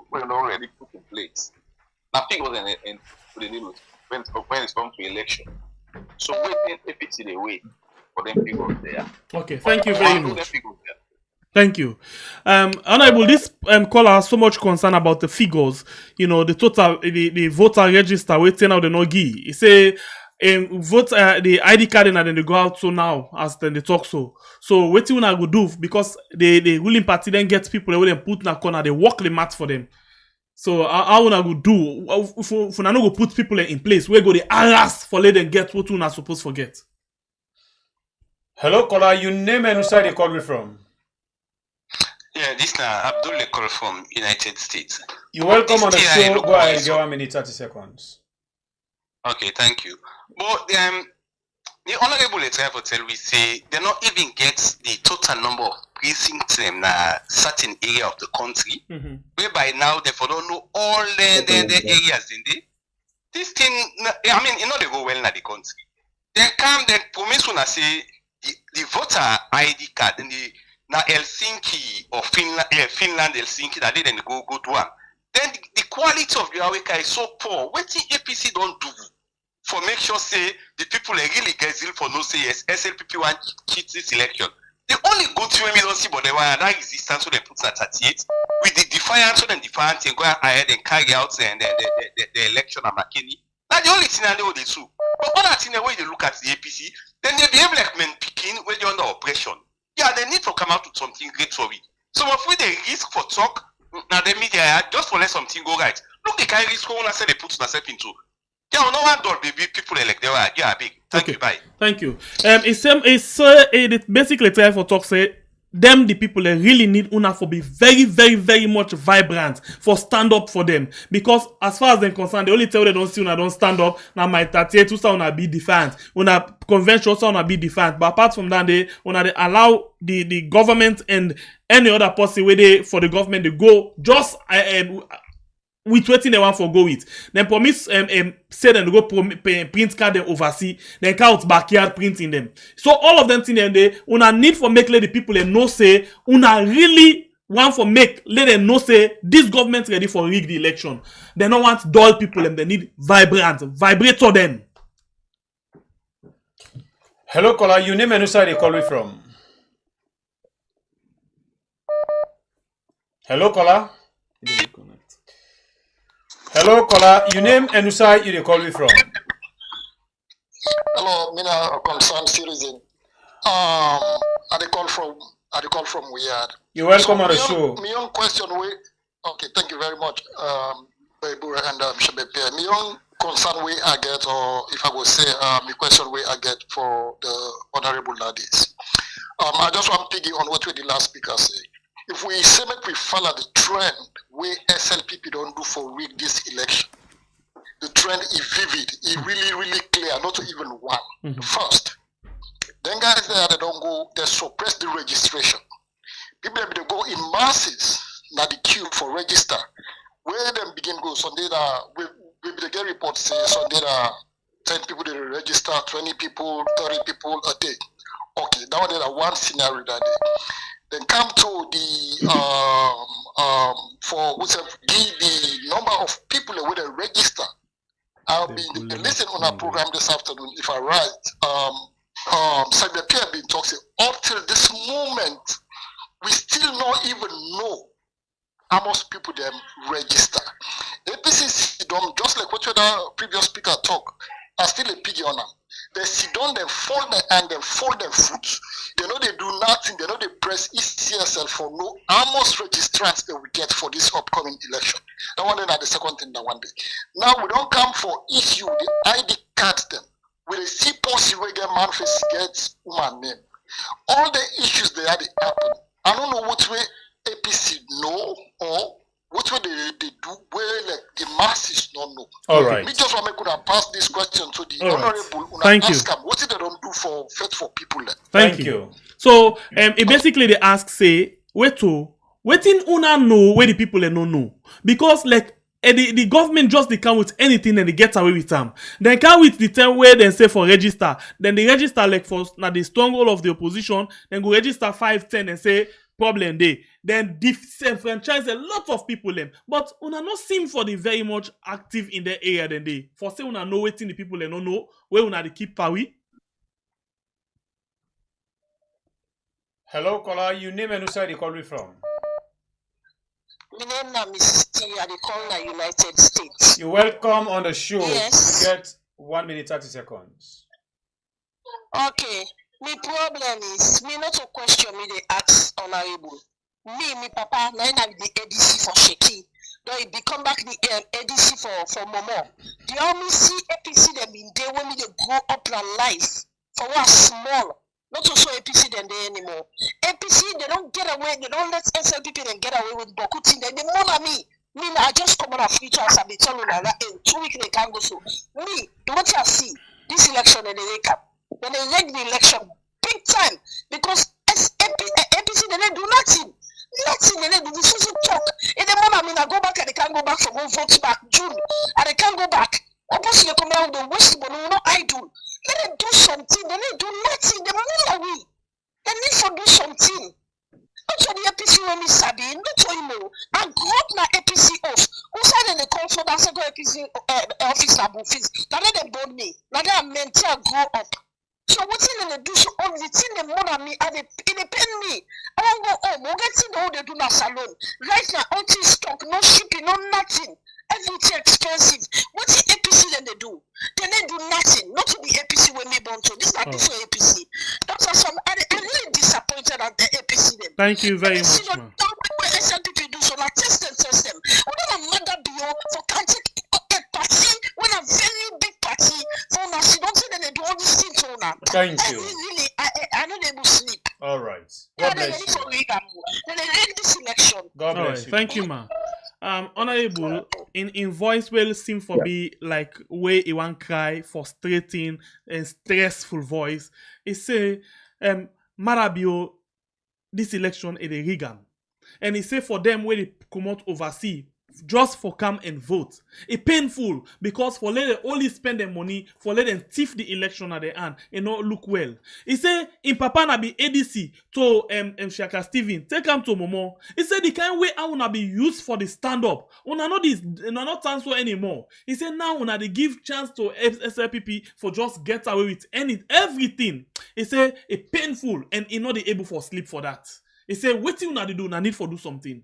where they already put in place. Now figures and they deal with when it comes to election. So waiting APC they wait for them figures there. Okay, thank you very much. Thank you. Honorable, this caller has so much concern about the figures, the total, the voter register, waiting out the Nogi. He say, vote, the ID card and then they go out so now, as then they talk so. So, what you go do, because the ruling party then gets people, they will put in a corner, they walk the mat for them. So, how una go do, if una no go put people in place, where go they harass for let them get what una supposed to get? Hello, caller. You name and who side you call me from? Yeah, this now Abdul call from United States. You're welcome on the Still, I show. look Go ahead, wise. give 1 minute 30 seconds. Okay, thank you. But the honorable try to tell we say they not even get the total number of precincts in a certain area of the country, whereby now they don't know all the areas in there. This thing, I mean, they go well in the country. They come, they promise when I say the voter ID card in the now Helsinki or Finland, Helsinki, that they then go to one. Then the quality of your work is so poor. What the APC don't do for make sure say the people really get zeal for no say yes, SLPP want cheat this election. The only good thing we don't see, but they want that resistance, so they put at 38 with the defiance, so then defiance and go ahead and carry out the election at McKinney. That's the only thing I know they do. But other thing, the way they look at the APC, then they behave like men picking when they're under oppression. Yeah, they need to come out with something great for it. So if we they risk for talk, now the media just for let something go right. Look, the kind of risk when I say they put themselves into. Yeah, no one door baby people elect they were big. Thank you, bye. Thank you. It basically try for talk say them the people that really need una for be very, very, very much vibrant for stand up for them. Because as far as they're concerned, they only tell they don't see una don't stand up. Now my 38 to una be defiant. Una convention so una be defiant. But apart from that, they allow the government and any other person where they for the government they go just with waiting they want for go with. Then promise say them to go print card them oversee, then count backyard printing them. So all of them thing they una need for make let the people they know say una really want for make let them know say this government ready for rig the election. They don't want dull people them, they need vibrator them. Hello, caller. You name and who side you call me from? Hello, caller. Hello, caller. You name and who side you call me from? Hello, Mina concerned citizen. I call from Weird. You're welcome on the show. My own question okay, thank you very much, Babu and Shabepe. My own concern I get, or if I would say, the question I get for the honorable ladies. I just want to piggy on what the last speaker say. If we say make we follow the trend where SLPP don't do for rig this election, the trend is vivid, it's really, really clear, not even one. First, then guys there they don't go, they suppress the registration. People they go in masses, now the queue for register. Where them begin go Sunday we they get reports say Sunday 10 people they register, 20 people, 30 people a day. Okay, that one scenario that day. Then come to the for the number of people that will register. I'll be listening on our program this afternoon if I write. Sabia Pierre been talking up till this moment, we still not even know how much people them register. APC don't just like what the previous speaker talk. Are still a piggy on them. They sit down, they fold their hand, they fold their foot. They know they do nothing. They know they press ECSL for no almost registrants they will get for this upcoming election. That one at the second thing that one day. Now we don't come for issue the ID cards them. We they see policy where get manifest gets woman name. All the issues they had happen. I don't know what way APC know or what way they do where like the masses don't know. All right. Me just want to pass this question to the All right. honorable. Thank you. Ask them, what did they don't do for faith for people then? Thank you. So it basically they ask say waiting una know where the people they don't know because like the government just they come with anything and they get away with them. Then come with the term where they say for register. Then they register like for now the stronghold of the opposition. Then go register 510 and say problem day. Then disenfranchise a lot of people them. But una not seem for the very much active in the area than they. For say una know waiting the people they don't know where una they keep power. Hello, caller. You name and who side you call me from? My name is Mrs. T. I call the United States. You're welcome on the show. Yes. You get 1 minute 30 seconds. Okay. My problem is, me not to question me, they ask honorable. Me papa, now I the ADC for Sheki. Though it become back the ADC for Momo. The only see APC them in there when they grow up their life. For what small. Not also APC than they anymore. APC, they don't get away, they don't let SLPP then get away with Bokutin. They more than me. Me, I just come on a future as I be telling you that in 2 weeks they can't go so. Me, what I see, this election and they wake up. When they leg the election, big time. Because APC, they do nothing. Nothing, they do this is talk. In the moment, I go back and they can't go back for one vote back June. And they can't go back. Opposite they come out with the West, but no, I do. Let them do something. They need do nothing. They move away. They need to do something. Not to the APC when me sabi. Not to him. I grew up my APC off. Who said in the comfort and said go APC office na bufis. Now let them born me. Now they are meant to grow up. So what's in they do so all the thing they more than me and they depend me. I won't go home. We'll get to know they do na salon. Right now, all this stock, no shipping, no nothing. Everything expensive. What's the APC then they do? Then they do nothing. Not to the APC when they born to. This is not this APC. That's some. I'm really disappointed at the APC then. Thank you very much, ma'am. SLPP do so. Now test them. When I'm mother bio for country a party, when a very big party, for now she don't say that they do all these things for now. Thank you. Really, I know they will sleep. All right. God bless you. Then they rig this election. God bless you. Thank you, ma. Honorable, in voice will seem for be like way he want cry, frustrating and stressful voice. He say, Marabio, this election is a rig am. And he say for them when they come out overseas, just for come and vote. It's painful because for let them only spend their money, for let them thief the election at the end and not look well. He say in Papa na be ADC to Shaka Steven, take him to Momo. He said the kind way I wanna be used for the stand-up. Una not this not transfer anymore. He said now una they give chance to SLPP for just get away with everything. He said it's painful and he not able for sleep for that. He said what you una do, una need for do something.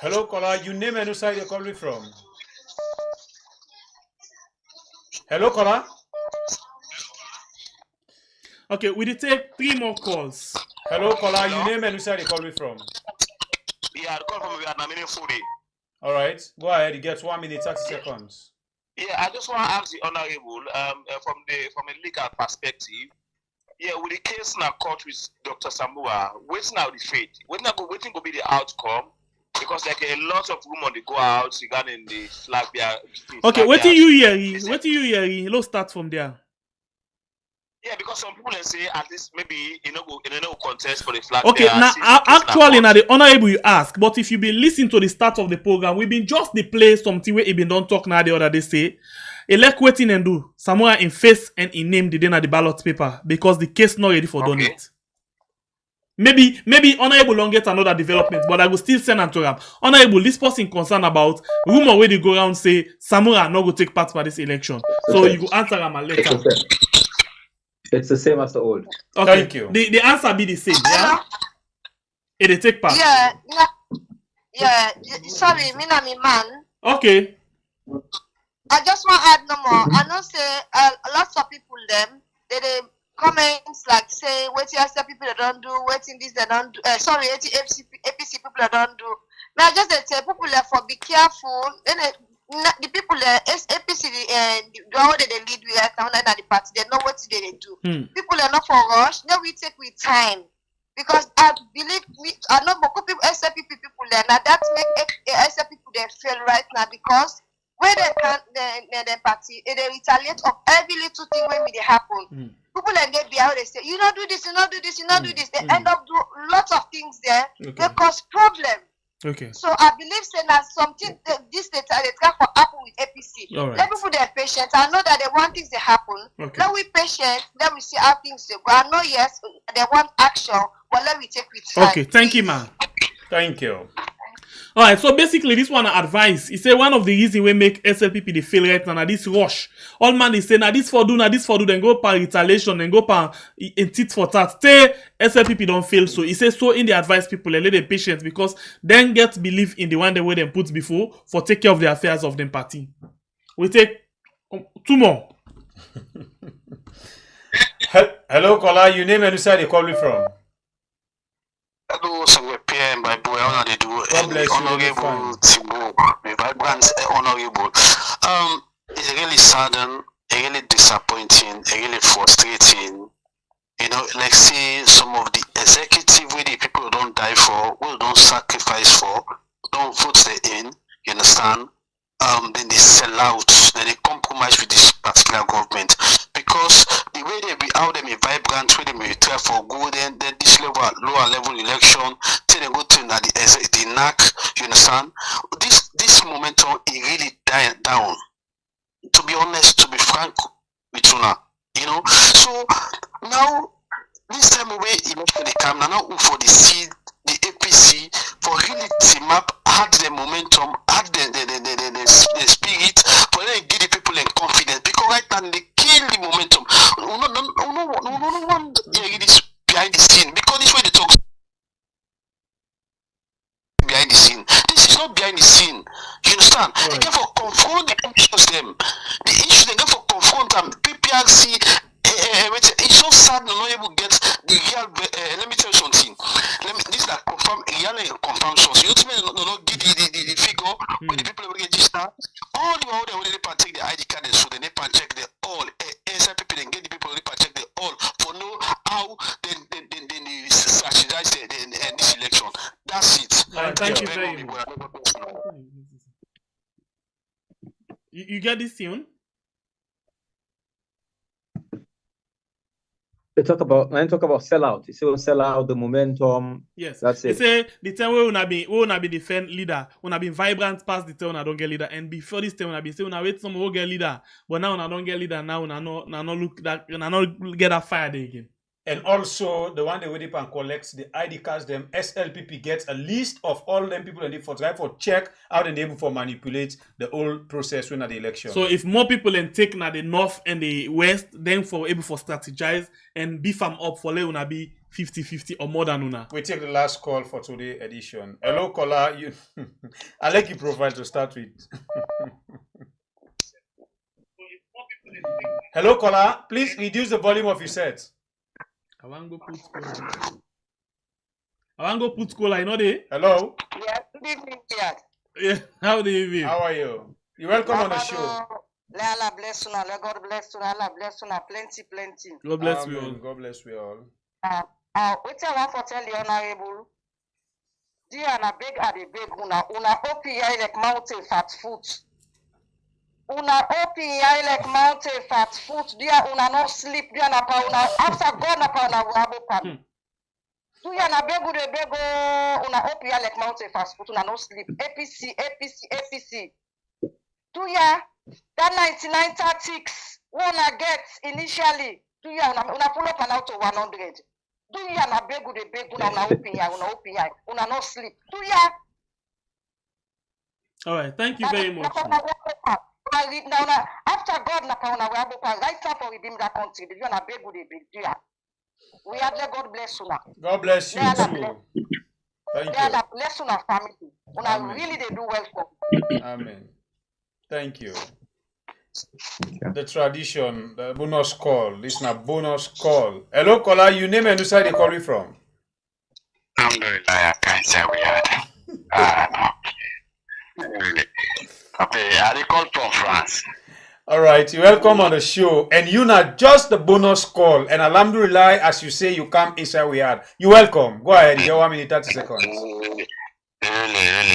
Hello, caller. You name and who side you're calling from? Hello, caller. Okay, we did take 3 more calls. Hello, caller. You name and who side you're calling from? Yeah, I call from Vietnam fully. All right. Go ahead. You get 1 minute 30 seconds. Yeah, I just want to ask the honorable from a legal perspective. Yeah, with the case now court with Dr. Samua, what's now the fate? Waiting to be the outcome? Because like a lot of rumors they go out regarding the flag bearer. Okay, what do you hear? What do you hear? Let's start from there. Yeah, because some people they say at least maybe no contest for the flag. Okay, now actually now the honorable you ask, but if you been listening to the start of the program, we've been just the play something where it been don't talk now the other day say. Elect waiting and do. Samoa in face and in name the day at the ballot paper because the case not ready for done it. Maybe honorable don't get another development, but I will still send an to him. Honorable, this person concerned about rumor where they go around say Samoa not go take part for this election. So you go answer him and later. It's the same as the old. Okay. Thank you. The answer be the same, yeah? They take part. Yeah. Sorry, me na me man. Okay. I just want to add no more. I know say lots of people them they comments like say what you people they don't do, waiting this they don't do. Sorry, APC people they don't do. Now I just say people there for be careful. Then the people there APC how they lead we are now at the party. They know what they do. People are not for rush. Then we take with time. Because I believe I know beaucoup people SLPP people there. Now that make SLPP people they fail right now because where they can't the party, they retaliate of every little thing when it happen. People like get behind, they say, you not do this, you not do this, you not do this. They end up do lots of things there. Okay. They cause problem. Okay. So I believe say that something this they try for happen with APC. All right. Let people they're patient. I know that they want things to happen. Okay. Let we patient, let we see how things they go. I know yes, they want action, but let we take with time. Okay, thank you, man. Thank you. All right, so basically, this one advice. He say one of the reasons we make SLPP they fail right now, this rush. All man is saying, this for do, then go per retaliation, then go per in tit for tat. Say SLPP don't fail, so he says so in the advice people, let them patient because then get believe in the one they way them put before for take care of the affairs of them party. We take 2 more. Hello, caller. Your name and where you call me from? Hello, so PM by boy, how they do? Honorable TIMBO, my vibrant, honorable. It's really saddened, really disappointing, really frustrating. You know, like see some of the executive where the people don't die for, who don't sacrifice for, don't vote they in. You understand? Then they sell out, then they compromise with this particular government because the way they be out them a vibrant, way they may try for good, then this lower level election, till they go to the NAC, you understand? This momentum is really dying down. To be honest, to be frank with you now, you know. So now this time away election they come now for the seed. The APC for really team up, had the momentum, had the spirit, for them give the people in confidence because right now they kill the momentum. No one is behind the scene because this way they talk behind the scene. This is not behind the scene. You understand? They get for confront the issues them. The issue they get for confront them. PPRC. It's so sad not able to get the real. Let me tell you something. This is that confirm real confirm source. You not give the figure when the people will register. All the other when they take the ID card and so they check the all. ASI people then get the people they check the all for know how then strategize this election. That's it. Thank you very much. You get this tune? When talk about sellout, you say sell out the momentum. Yes, that's they it. say the time we wanna be defend leader, wanna be vibrant past the time I don't get leader, and before this time wanna be say wanna wait some more get leader, but now I don't get leader now I not look that I not get that fire there again. And also, the one they wait and collects the ID cards, them SLPP gets a list of all them people and they for try for check how they able for manipulate the whole process when at the election. So if more people then take na the north and the west, then for able for strategize and beef them up for let be 50-50 or more than una. We take the last call for today's edition. Hello, caller. You I like your profile to start with. Hello, caller. Please reduce the volume of your set. I want to go put cola, you know they? Hello? Yes, good evening, Dad. Yeah, how do you feel? How are you? You're welcome on the show. Allah bless you, Allah God bless you, Allah bless you, plenty. God bless you all. God bless you all. What I want to tell you, Honorable, dear and a beg una OPI like mountain fat foot. Una OPI like mountain fat foot, dear una no sleep, dear na pa una after God na pa una wabo pan. Do ya na begu de bego una OPI like mountain fat foot, una no sleep. APC. Do ya that 99 tactics wanna get initially? Do ya una pull up and out to 100? Do ya na begu de bego una OPI, una no sleep. Do ya? All right, thank you very much. Now, after God, right now for redeem that country, you are big good, big deal. We have let God bless you now. God bless you too. Thank you. Bless you now, family. Una really they do well for. Amen. Thank you. The tradition, the bonus call. This is a bonus call. Hello, caller. You name and who side they call you from? Alhamdulillah, I can't say we had. Really. Okay, I call from France. All right, you're welcome on the show. And you not just the bonus call. And alhamdulillah, as you say, you come inside we had. You're welcome. Go ahead. You got 1 minute, 30 seconds. Really.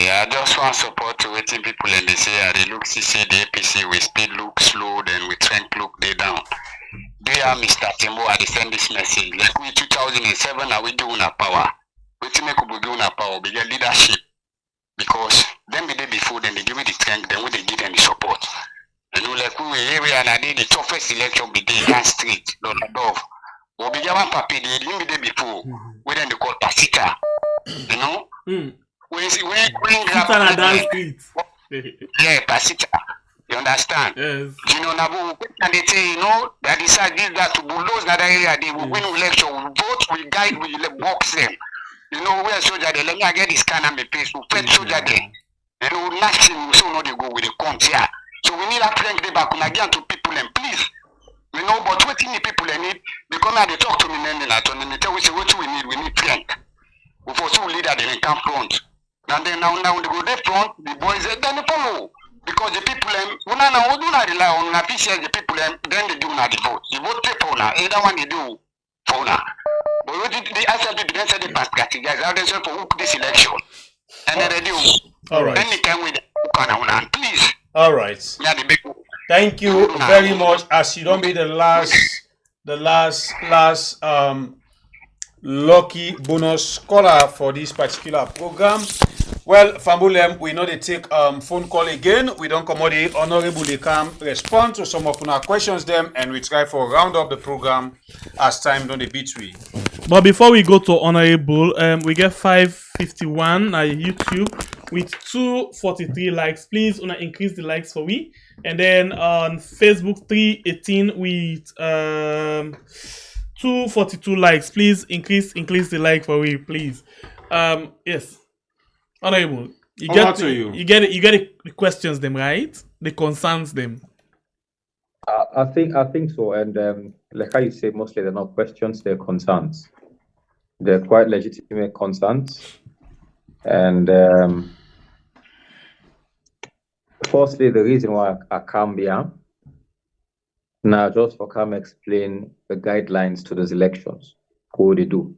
I just want support to waiting people and they say, they look, see the APC, we speed look slow, then we strength look they down. Dear Mr. TIMBO, I send this message. Like we 2007, are we doing a power? We make we doing a power, we get leadership. Because then we did before, then they give me the strength, then we they give them the support. You know, like we were here and I did the toughest election be day last street, not above. But we got one papi, they didn't be there before. We then they call Pasika. You know? We when Sita na dance street. yeah, Pasita. You understand? Yes. You know, Nabu, and they say, you know, that decide this, that to bulldoze another area, they will win election, we vote, we guide, we box them. You know, where soldier there, let me get this kind of my place, we put soldier there. You know, last thing, so know they go with the count here. So we need a prank day back again to people and please. You know, but what the people they need, because now they talk to me and they tell we say what we need prank. We for so leader they come front. And then now they go there front, the boys then they follow. Because the people when I do not rely on appreciate the people then they do not vote. The vote for now, either one they do for now. But what did the SLP didn't say the past guys how they say for this election. And then they do. All right. Anytime with the please. All right. Yeah, the big Thank you very much. As you don't be the last lucky bonus caller for this particular program. Well, Fambulem, we know they take phone call again. We don't come the honorable they come respond to some of our questions them and we try for round up the program as time don't beat we. But before we go to honorable, we get 551 on YouTube with 243 likes. Please increase the likes for we. And then on Facebook 318 with 242 likes. Please increase the like for we, please. Yes. Honorable, you get the questions them, right? The concerns them. I think so, and like how you say, mostly they're not questions, they're concerns. They're quite legitimate concerns, and firstly, the reason why I come here now just for come explain the guidelines to those elections, what they do.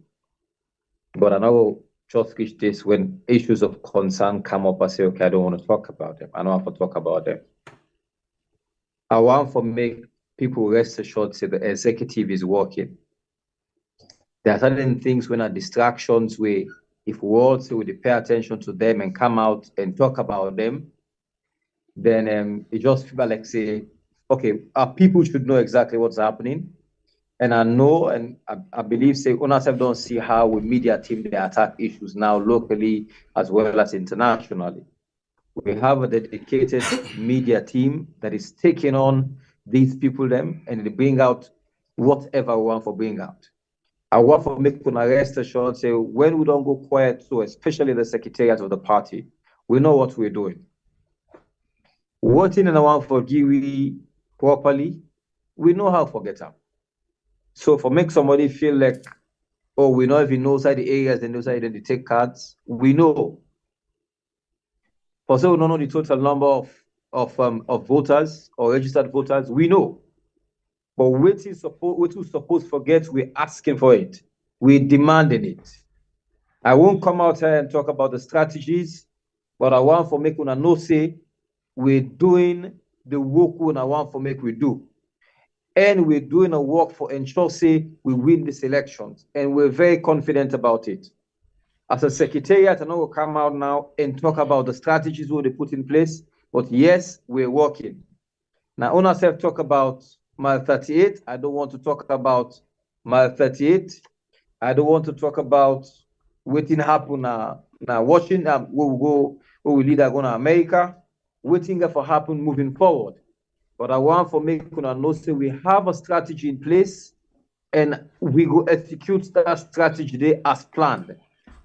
But I know just reach this when issues of concern come up, I say, okay, I don't want to talk about them. I don't want to talk about them. I want to make people rest assured, say the executive is working. There are certain things when are distractions where if we all say we pay attention to them and come out and talk about them, then it just feels like say, okay, our people should know exactly what's happening. And I know, and I believe, say, UNICEF don't see how with media team they attack issues now locally as well as internationally. We have a dedicated media team that is taking on these people them and they bring out whatever we want for bring out. I want to make una rest assured, say, when we don't go quiet, so especially the secretariat of the party, we know what we're doing. One thing I want for Giwi properly, we know how to forget them. So for make somebody feel like, oh, we don't even know side the areas and those side they take cards, we know. For so we don't know the total number of voters or registered voters, we know. But what is supposed to forget, we're asking for it. We're demanding it. I won't come out here and talk about the strategies, but I want for make una know say we're doing the work I want for make we do. And we're doing a work for ensure say we win these elections. And we're very confident about it. As a secretariat, I know we'll come out now and talk about the strategies we put in place. But yes, we're working. Now, UNICEF talk about mile 38. I don't want to talk about mile 38. I don't want to talk about what didn't happen now Washington, we lead going to America. Waiting for happen moving forward. But I want for make una know say we have a strategy in place and we go execute that strategy there as planned.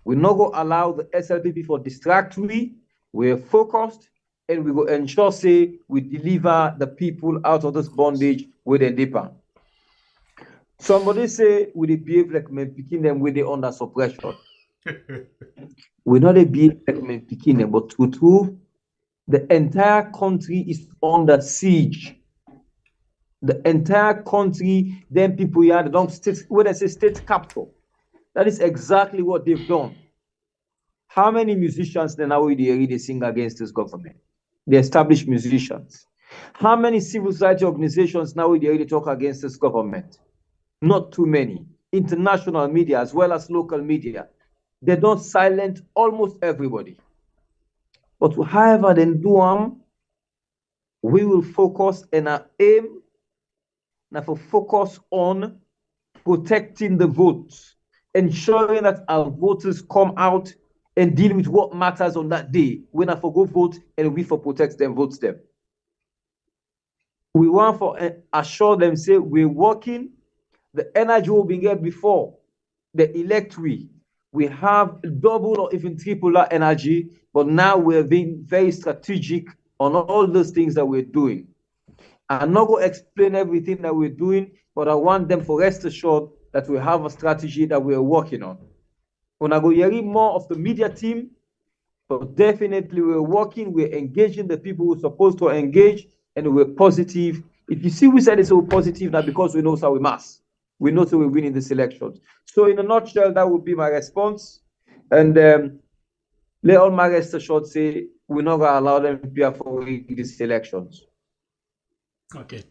We not go allow the SLPP for distract we. We're focused and we go ensure say we deliver the people out of this bondage with a deeper. Somebody say we behave like men picking them with the under suppression. We not behave like men picking them, but true. The entire country is under siege. The entire country, then people here, they don't state, when I say state capital, that is exactly what they've done. How many musicians then now they sing against this government? The established musicians. How many civil society organizations now they really talk against this government? Not too many. International media as well as local media. They don't silence almost everybody. But however they do them, we will focus and our aim now for focus on protecting the votes, ensuring that our voters come out and deal with what matters on that day. When I for go vote and we for protect them, vote them. We want for assure them, say we're working, the energy will be here before the electorate. We have double or even triple that energy, but now we're being very strategic on all those things that we're doing. I'm not going to explain everything that we're doing, but I want them to rest assured that we have a strategy that we're working on. When I go hearing more of the media team, but definitely we're working, we're engaging the people who are supposed to engage, and we're positive. If you see we said it's so positive, now because we know so we must. We know so we're winning this election. So in a nutshell, that would be my response. And let all my rest assured say we're not going to allow them to be for these elections. Okay.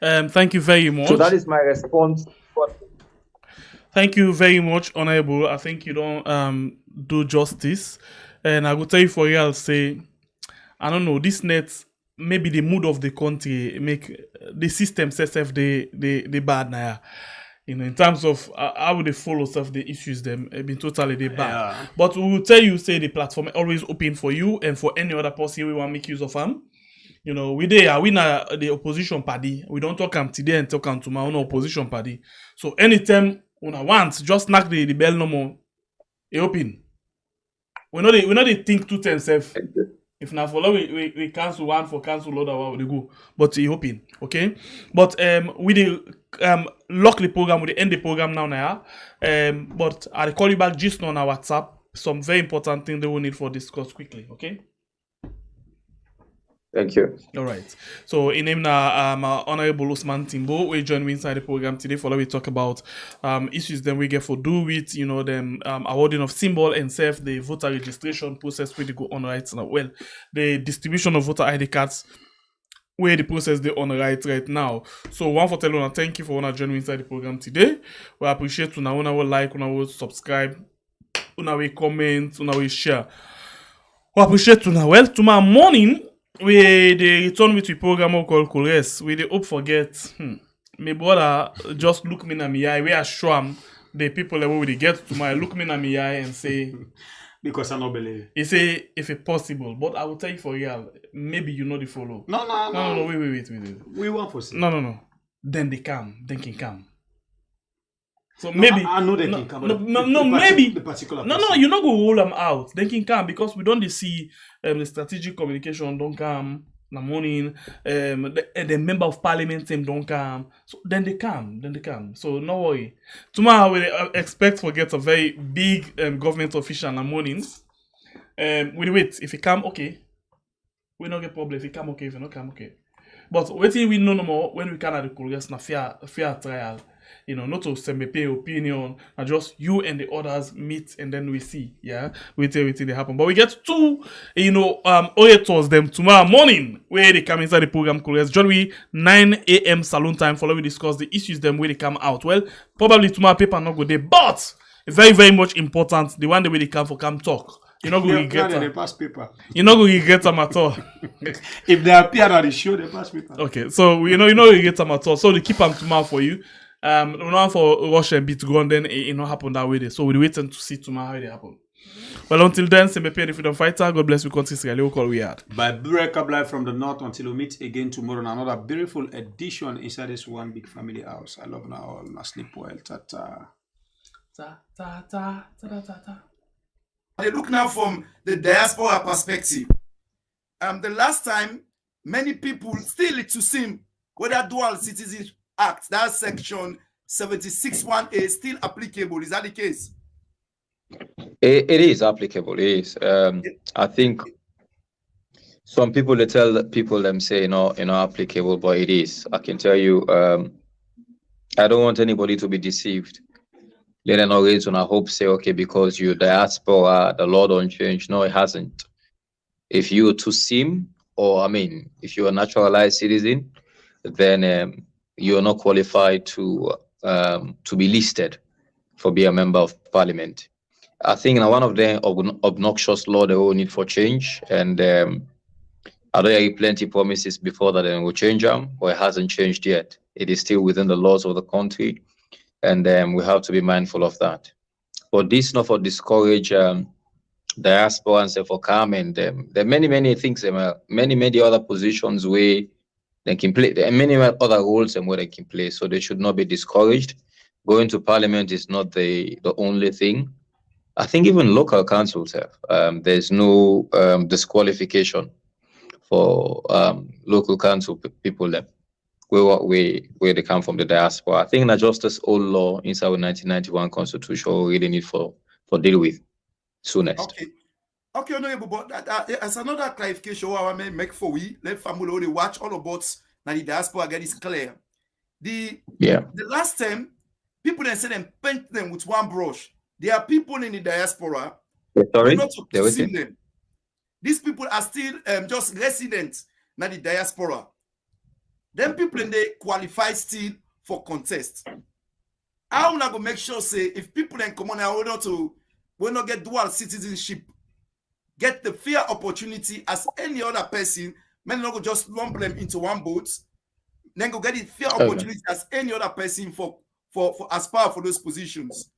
Thank you very much. So that is my response. Thank you very much, Honorable. I think you don't do justice. And I will tell you for real, say, I don't know, this net, maybe the mood of the country make the system itself the bad now. You know, in terms of how would they follow stuff, the issues them been totally the bad. Yeah. But we will tell you, say the platform always open for you and for any other person we want to make use of them. You know, we na the opposition party. We don't talk today and talk tomorrow, no opposition party. So anytime when I want, just knock the bell no more. It open. We know they think two times self. If not follow, we cancel one for cancel other one we go. But it open, okay? But we lock the program, we end the program now. But I'll call you back just now on our WhatsApp. Some very important things they will need for discuss quickly, okay? Thank you. All right. So in name now, Honorable OSMAN TIMBO, we join me inside the program today. For we talk about issues that we get for do with, you know, them awarding of symbol and self the voter registration process where they go on right now. Well, the distribution of voter ID cards where the process they on right now. So one for tell you, thank you for joining me inside the program today. We appreciate you now. Will like, will subscribe, will comment, will share. We appreciate you now. Well, tomorrow morning. We they return with the program called Kores. We they hope forget. My brother just look me in my eye. We are sure the people that we get to my look me in my eye and say because I don't believe. He say if it's possible, but I will tell you for real. Maybe you know the follow. No. Wait. We want for see. No. Then they come. Then can come. So maybe I know they can come. Maybe the particular. No, you're not gonna roll them out. They can come because we don't see the strategic communication don't come in the morning. The member of parliament team don't come. So then they come. So no worry. Tomorrow we expect to get a very big government official in the mornings. We wait. If he come, okay. We not get problem. If he come, okay. If he not come, okay. But waiting we know no more when we can have the Congress na fair trial. You know, not to send a opinion, and just you and the others meet and then we see, yeah, we tell everything they happen. But we get two, orators them tomorrow morning where they come inside the program. Join we 9 a.m. saloon time. Follow we discuss the issues them where they come out. Well, probably tomorrow paper not go there, but very very much important. The one the way they come talk. You're not going to regret them. You're not going to regret them at all. If they appear on the show, they pass paper. Okay, so you're not going to regret them at all. So they keep them tomorrow for you. We don't for Russia and beat to go and then it not happen that way there. So we're waiting to see tomorrow how it happen. Well, until then, CMP the Freedom Fighter. God bless you, country Israel. We'll call we had. By breakup live from the north until we meet again tomorrow in another beautiful edition inside this one big family house. I love now all. Now sleep well. Ta-ta. Ta-ta. They look now from the diaspora perspective. The last time, many people still to see whether dual citizenship Act, that section 76(1)(a) still applicable. Is that the case? It is applicable. It is. I think some people they tell people them say applicable, but it is. I can tell you. I don't want anybody to be deceived. Let them not raise on a hope say okay because you diaspora the law don't change. No, it hasn't. If you to SIM if you're a naturalized citizen, then you're not qualified to be listed for be a member of parliament. I think one of the obnoxious law they all need for change, and I know you plenty promises before that they will change them, but it hasn't changed yet. It is still within the laws of the country, and we have to be mindful of that. But this not for discourage diaspora and say for calming them. There are many things, many other positions where they can play. There are many other roles and where they can play. So they should not be discouraged. Going to parliament is not the only thing. I think even local councils have. There's no disqualification for local council people there, where they come from the diaspora. I think that just this old law inside the 1991 constitution we really need for deal with soonest. Okay, honorable, but as another clarification I may make for we, let family only watch all about now the diaspora get is clear. The last time people then say them paint them with one brush. There are people in the diaspora. Sorry, not to see them. These people are still just residents in the diaspora. Then people they qualify still for contest. How am I gonna make sure say if people then come on now will not get dual citizenship, get the fair opportunity as any other person, men not go just lump them into one boat, then go get the fair opportunity as any other person for aspire for those positions.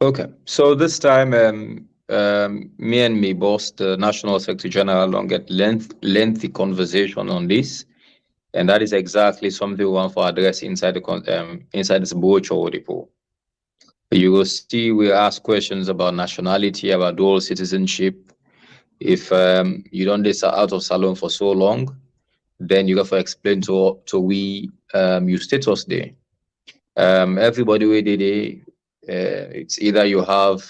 Okay, so this time me and my boss, the National Secretary General, long get lengthy conversation on this, and that is exactly something we want to address inside the inside this brochure report. You will see we ask questions about nationality, about dual citizenship. If you don't stay out of Salon for so long, then you have to explain to we your status there. Everybody where they it's either you have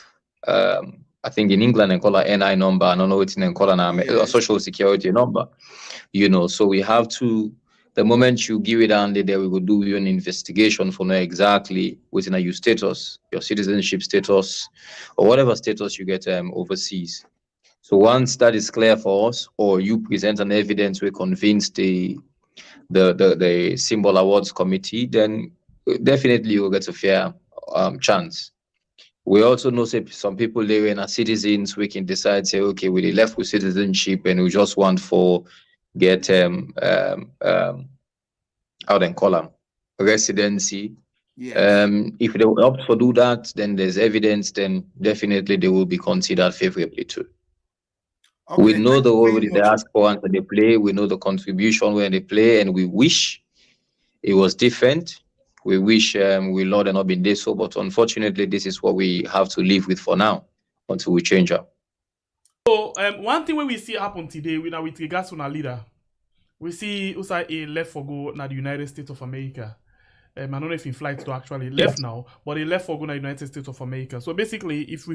I think in England they call it NI number, I don't know it's in a social security number, you know. So we have to, the moment you give it on there, we will do you an investigation for know exactly within your status, your citizenship status, or whatever status you get overseas. So once that is clear for us, or you present an evidence we convince the Symbol Awards Committee, then definitely you will get a fair chance. We also know some people they were citizens, we can decide, say, okay, we left with citizenship and we just want for get how they call them, residency. Yes. If they opt for do that, then there's evidence, then definitely they will be considered favorably too. Okay, we know the role the diaspora they play, we know the contribution where they play, and we wish it was different. We wish we Lord had not been this so, but unfortunately, this is what we have to live with for now until we change up. So one thing we see happen today with regards to our leader, we see Usai a left for go na the United States of America. I don't know if in flight to actually left now, but he left for go na the United States of America. So basically, if we